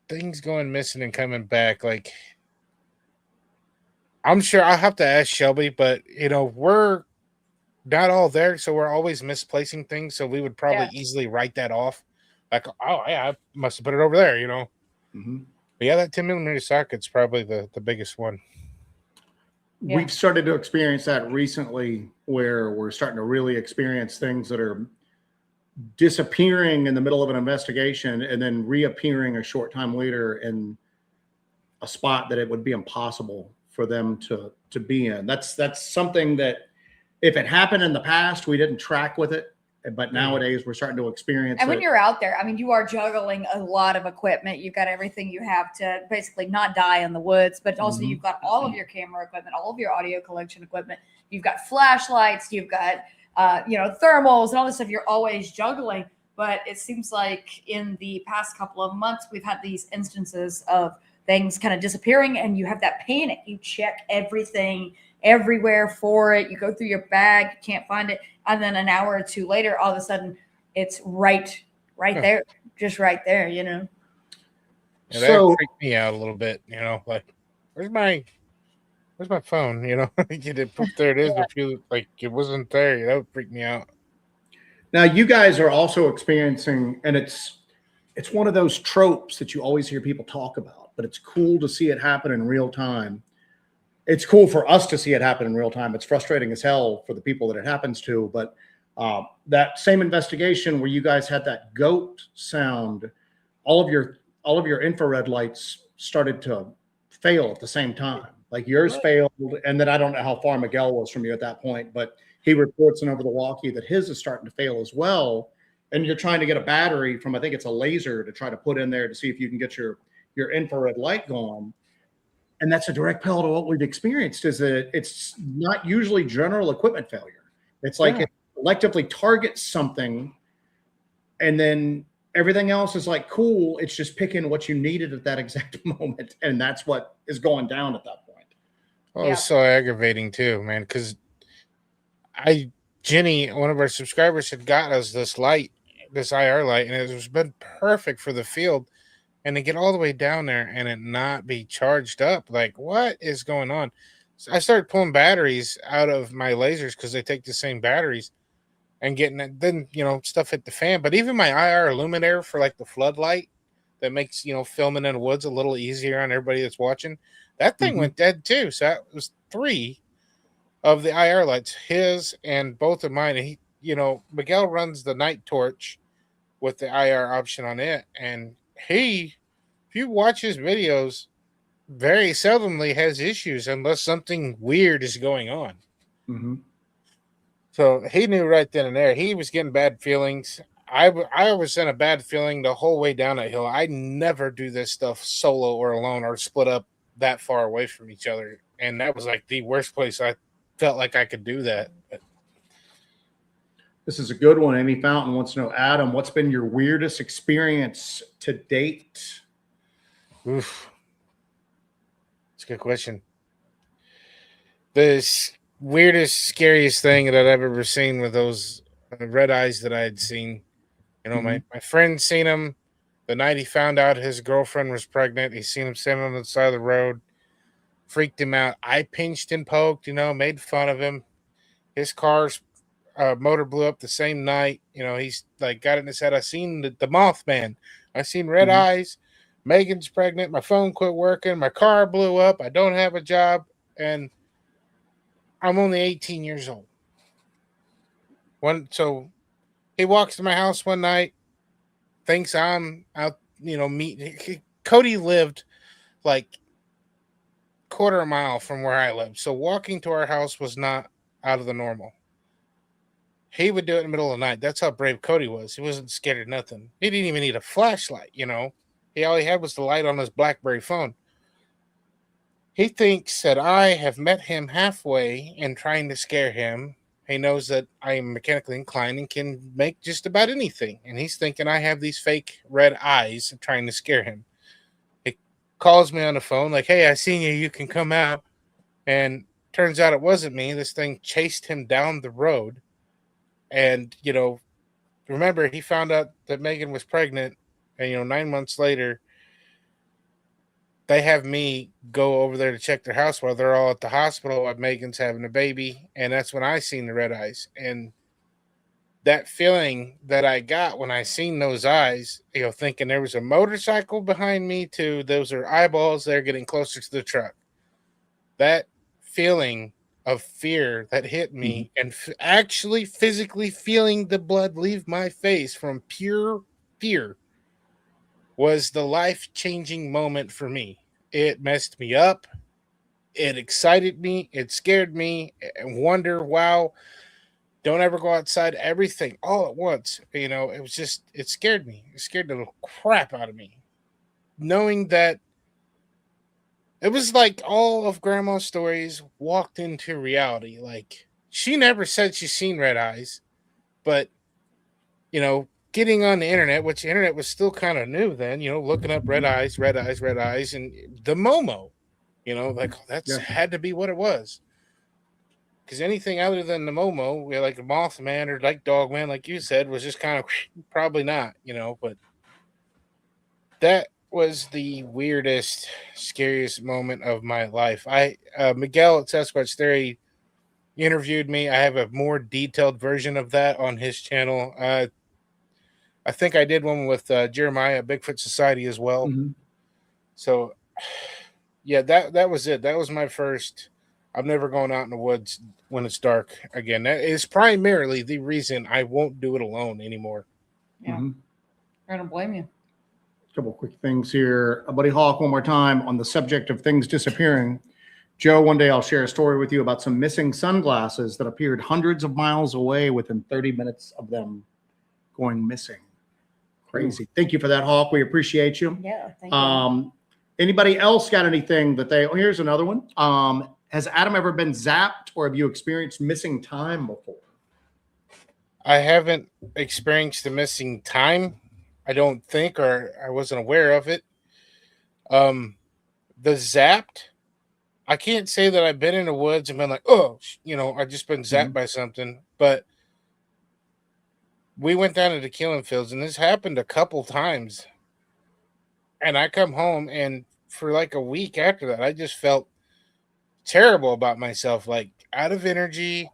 Things going missing and coming back, like I'm sure I'll have to ask Shelby, but we're not all there, so we're always misplacing things. So we would probably easily write that off, like, oh yeah, I must have put it over there, Mm-hmm. But yeah, that 10 millimeter socket's probably the biggest one. Yeah. We've started to experience that recently, where we're starting to really experience things that are disappearing in the middle of an investigation and then reappearing a short time later in a spot that it would be impossible for them to be in. That's something that, if it happened in the past, we didn't track with it, but nowadays we're starting to experience. And when you're out there, I mean, you are juggling a lot of equipment. You've got everything you have to basically not die in the woods, but also you've got all of your camera equipment, all of your audio collection equipment. You've got flashlights, you've got, thermals and all this stuff. You're always juggling. But it seems like in the past couple of months, we've had these instances of things kind of disappearing, and you have that panic. You check everything everywhere for it. You go through your bag, you can't find it, and then an hour or two later, all of a sudden, it's right there, just right there. Yeah, that freaked me out a little bit. Like, where's my phone? There it is. If you like, it wasn't there. That would freak me out. Now you guys are also experiencing, and it's one of those tropes that you always hear people talk about, but it's cool to see it happen in real time. It's cool for us to see it happen in real time. It's frustrating as hell for the people that it happens to. But that same investigation where you guys had that goat sound, all of your infrared lights started to fail at the same time. Like yours failed, and then I don't know how far Miguel was from you at that point, but he reports in over the walkie that his is starting to fail as well. And you're trying to get a battery from, I think it's a laser, to try to put in there to see if you can get your infrared light going. And that's a direct parallel to what we've experienced, is that it's not usually general equipment failure. It's like it selectively targets something, and then everything else is like, cool, it's just picking what you needed at that exact moment. And that's what is going down at that point. Oh, it's so aggravating too, man, because Jenny, one of our subscribers, had got us this light, this IR light, and it was been perfect for the field. And to get all the way down there and it not be charged up, like, what is going on? So I started pulling batteries out of my lasers because they take the same batteries, and getting it. Then stuff hit the fan. But even my IR illuminator for like the floodlight that makes filming in the woods a little easier on everybody that's watching, that thing went dead too. So that was 3 of the IR lights, his and both of mine. And he, Miguel runs the night torch with the IR option on it, and he, if you watch his videos, very seldomly has issues unless something weird is going on. Mm-hmm. So he knew right then and there. He was getting bad feelings. I was in a bad feeling the whole way down that hill. I never do this stuff solo or alone or split up that far away from each other. And that was like the worst place I felt like I could do that. But this is a good one. Amy Fountain wants to know, Adam, what's been your weirdest experience to date? Oof. That's a good question. The weirdest, scariest thing that I've ever seen with those red eyes that I had seen. My friend seen him the night he found out his girlfriend was pregnant. He seen him sitting on the side of the road. Freaked him out. I pinched and poked, made fun of him. His car's motor blew up the same night. He's like got it in his head. I seen the Mothman. I seen red eyes. Megan's pregnant. My phone quit working. My car blew up. I don't have a job. And I'm only 18 years old. So he walks to my house one night, thinks I'm out, Cody lived like quarter of a mile from where I lived. So walking to our house was not out of the normal. He would do it in the middle of the night. That's how brave Cody was. He wasn't scared of nothing. He didn't even need a flashlight, all he had was the light on his BlackBerry phone. He thinks that I have met him halfway and trying to scare him. He knows that I am mechanically inclined and can make just about anything. And he's thinking I have these fake red eyes trying to scare him. He calls me on the phone like, hey, I seen you. You can come out. And turns out it wasn't me. This thing chased him down the road. And, remember, he found out that Megan was pregnant. And, 9 months later, they have me go over there to check their house while they're all at the hospital while Megan's having a baby. And that's when I seen the red eyes. And that feeling that I got when I seen those eyes, thinking there was a motorcycle behind me to those are eyeballs, they're getting closer to the truck. That feeling of fear that hit me and actually physically feeling the blood leave my face from pure fear was the life-changing moment for me. It messed me up. It excited me. It scared me. And wonder, wow, don't ever go outside. Everything all at once. It was just, it scared me. It scared the little crap out of me. Knowing that it was like all of Grandma's stories walked into reality. Like, she never said she's seen red eyes, but, getting on the internet, which the internet was still kind of new then, looking up red eyes, and the Momo, that's had to be what it was. Because anything other than the Momo, like a Mothman or like Dogman, like you said, was just kind of probably not, but that was the weirdest, scariest moment of my life. Miguel at Sasquatch Theory interviewed me. I have a more detailed version of that on his channel. I think I did one with Jeremiah Bigfoot Society as well. Mm-hmm. So, yeah, that was it. That was my first. I'm never going out in the woods when it's dark again. That is primarily the reason I won't do it alone anymore. Yeah, I don't blame you. Couple quick things here. Buddy Hawk, one more time on the subject of things disappearing. Joe, one day I'll share a story with you about some missing sunglasses that appeared hundreds of miles away within 30 minutes of them going missing. Crazy. Thank you for that, Hawk. We appreciate you. Yeah, thank you. Anybody else got anything that here's another one. Has Adam ever been zapped or have you experienced missing time before? I haven't experienced the missing time, I don't think, or I wasn't aware of it. The zapped, I can't say that I've been in the woods and been like, oh, I just been zapped by something, but we went down to the killing fields, and this happened a couple times. And I come home, and for like a week after that, I just felt terrible about myself, like out of energy,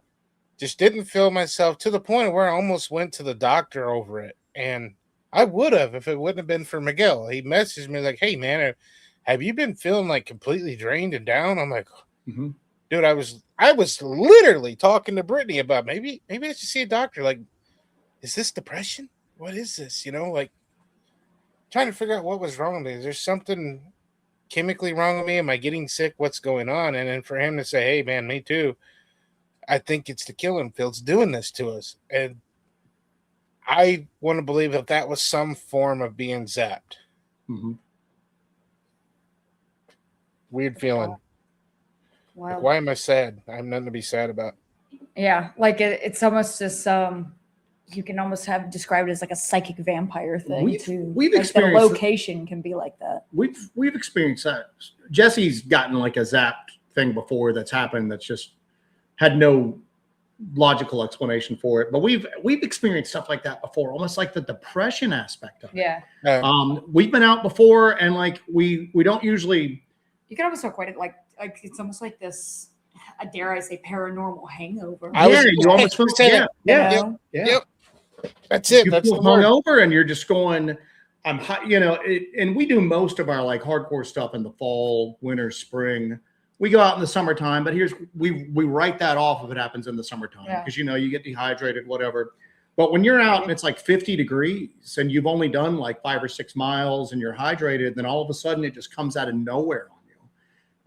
just didn't feel myself to the point where I almost went to the doctor over it. And I would have if it wouldn't have been for Miguel. He messaged me like, hey, man, have you been feeling like completely drained and down? I'm like, dude, I was literally talking to Brittany about maybe I should see a doctor. Like, is this depression? What is this? Like trying to figure out what was wrong with me. Is there something chemically wrong with me? Am I getting sick? What's going on? And then for him to say, hey, man, me too. I think it's the killing fields doing this to us. And I want to believe that was some form of being zapped. Weird feeling. Wow. Like, why am I sad? I have nothing to be sad about. Yeah, like it's almost just you can almost have described it as like a psychic vampire thing. We've like experienced the location can be like that. We've experienced that. Jesse's gotten like a zapped thing before that's happened that's just had no logical explanation for it. But we've experienced stuff like that before, almost like the depression aspect of it. Yeah. We've been out before, and like we don't usually. You can almost equate it like it's almost like this. Dare I say paranormal hangover? You almost feel Yep. That's it. That's the word. Hungover, and you're just going. I'm hot, and we do most of our like hardcore stuff in the fall, winter, spring. we go out in the summertime, but we write that off if it happens in the summertime because you get dehydrated, whatever. But when you're out and it's like 50 degrees and you've only done like 5 or 6 miles and you're hydrated, then all of a sudden it just comes out of nowhere on you.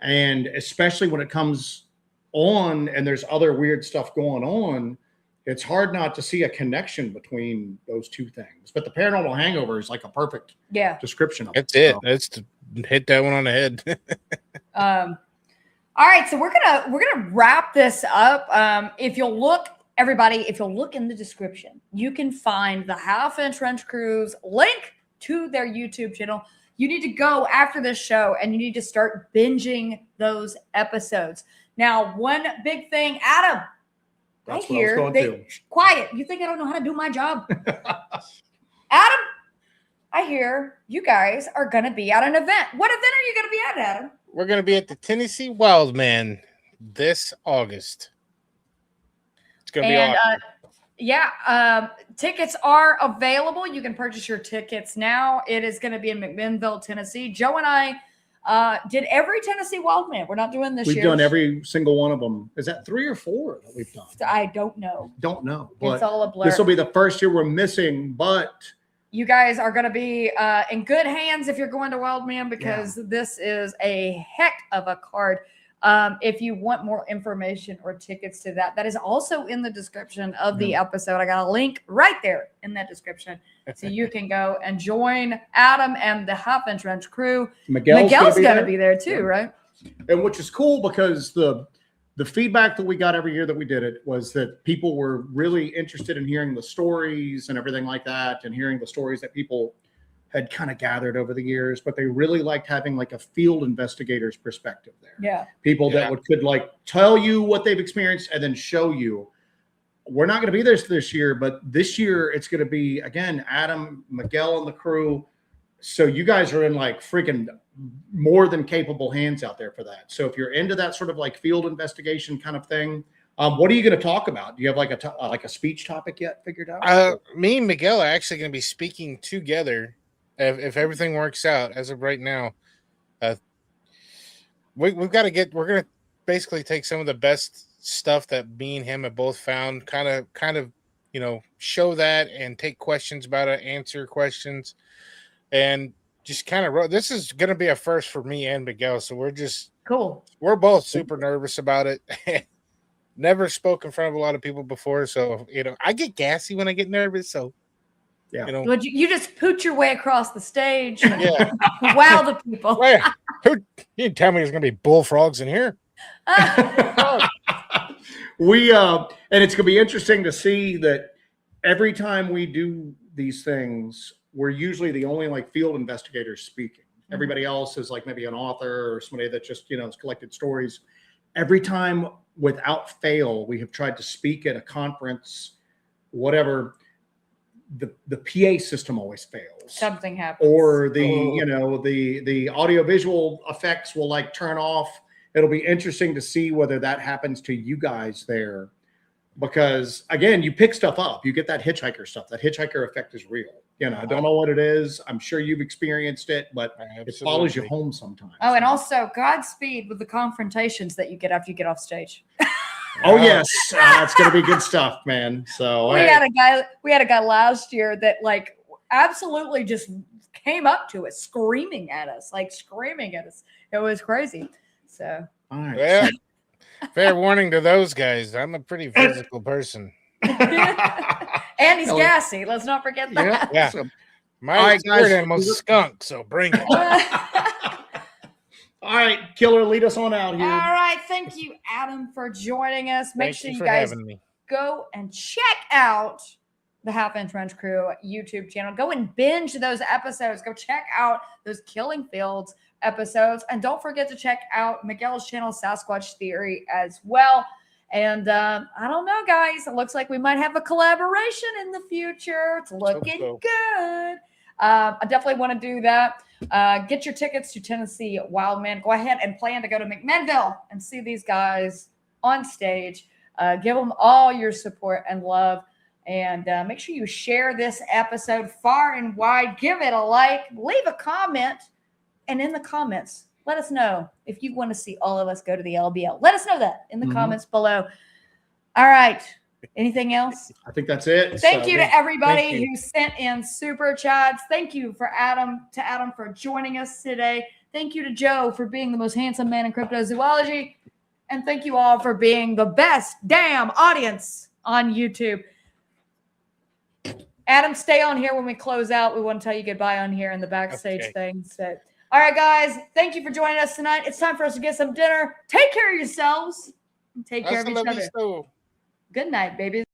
And especially when it comes on and there's other weird stuff going on, it's hard not to see a connection between those two things. But the paranormal hangover is like a perfect description of it. That's it. That's to hit that one on the head. All right, so we're gonna wrap this up. If you'll look in the description, you can find the Half Inch Wrench Crew's link to their YouTube channel. You need to go after this show and you need to start binging those episodes. Now, one big thing, Adam, That's I hear what I was going to. Quiet. You think I don't know how to do my job? Adam, I hear you guys are going to be at an event. What event are you going to be at, Adam? We're going to be at the Tennessee Wildman this August. It's going to be awesome. Tickets are available. You can purchase your tickets now. It is going to be in McMinnville, Tennessee. Joe and I did every Tennessee Wildman. We're not doing this year. We've done every single one of them. Is that 3 or 4 that we've done? I don't know. Don't know. It's all a blur. This will be the first year we're missing, but you guys are going to be in good hands if you're going to Wildman because this is a heck of a card. If you want more information or tickets to that is also in the description of the episode. I got a link right there in that description. So you can go and join Adam and the Half Inch Wrench crew. Miguel's going to be there too, right? And which is cool because the feedback that we got every year that we did it was that people were really interested in hearing the stories and everything like that and hearing the stories that people had kind of gathered over the years, but they really liked having like a field investigator's perspective there. Yeah. People that could like tell you what they've experienced and then show you. We're not going to be there this year, but this year it's going to be, again, Adam, Miguel, and the crew. So you guys are in like freaking more than capable hands out there for that. So if you're into that sort of like field investigation kind of thing, what are you going to talk about? Do you have like a speech topic yet figured out? Me and Miguel are actually going to be speaking together. If everything works out as of right now, we're going to basically take some of the best stuff that me and him have both found, kind of, show that and take questions about it, answer questions, and just kind of, this is going to be a first for me and Miguel. So we're both super nervous about it. Never spoke in front of a lot of people before. So, I get gassy when I get nervous. So, Well, you just pooch your way across the stage. And wow the people. Wait, you didn't tell me there's going to be bullfrogs in here. And it's going to be interesting to see that every time we do these things, we're usually the only like field investigators speaking. Mm-hmm. Everybody else is like maybe an author or somebody that just, has collected stories. Every time without fail, we have tried to speak at a conference, whatever. The PA system always fails. Something happens. Or the audiovisual effects will like turn off. It'll be interesting to see whether that happens to you guys there. Because again, you pick stuff up. You get that hitchhiker stuff. That hitchhiker effect is real. I don't know what it is. I'm sure you've experienced it, but it follows you home sometimes. Oh, and also Godspeed with the confrontations that you get after you get off stage. Oh yes, it's going to be good stuff, man. So we had a guy last year that like absolutely just came up to us, screaming at us. It was crazy. So, all right. Well, fair warning to those guys. I'm a pretty physical person, and he's gassy. Let's not forget that. Yeah. So, my spirit animal's skunk. So bring it. All right, Killer, lead us on out here. All right, thank you, Adam, for joining us. Make sure you guys go and check out the Half Inch Wrench Crew YouTube channel. Go and binge those episodes. Go check out those Killing Fields episodes. And don't forget to check out Miguel's channel, Sasquatch Theory, as well. And I don't know, guys. It looks like we might have a collaboration in the future. It's looking good. I definitely want to do that. Get your tickets to Tennessee Wildman. Go ahead and plan to go to McMinnville and see these guys on stage. Give them all your support and love. And make sure you share this episode far and wide. Give it a like. Leave a comment. And in the comments, let us know if you want to see all of us go to the LBL. Let us know that in the comments below. All right. Anything else? I think that's it. Thank you to everybody you. who sent in super chats. Thank you for Adam for joining us today. Thank you to Joe for being the most handsome man in cryptozoology. And thank you all for being the best damn audience on YouTube. Adam, stay on here when we close out. We want to tell you goodbye on here in the backstage thing. So, all right, guys, thank you for joining us tonight. It's time for us to get some dinner. Take care of yourselves. And take care of each other. Good night, babies.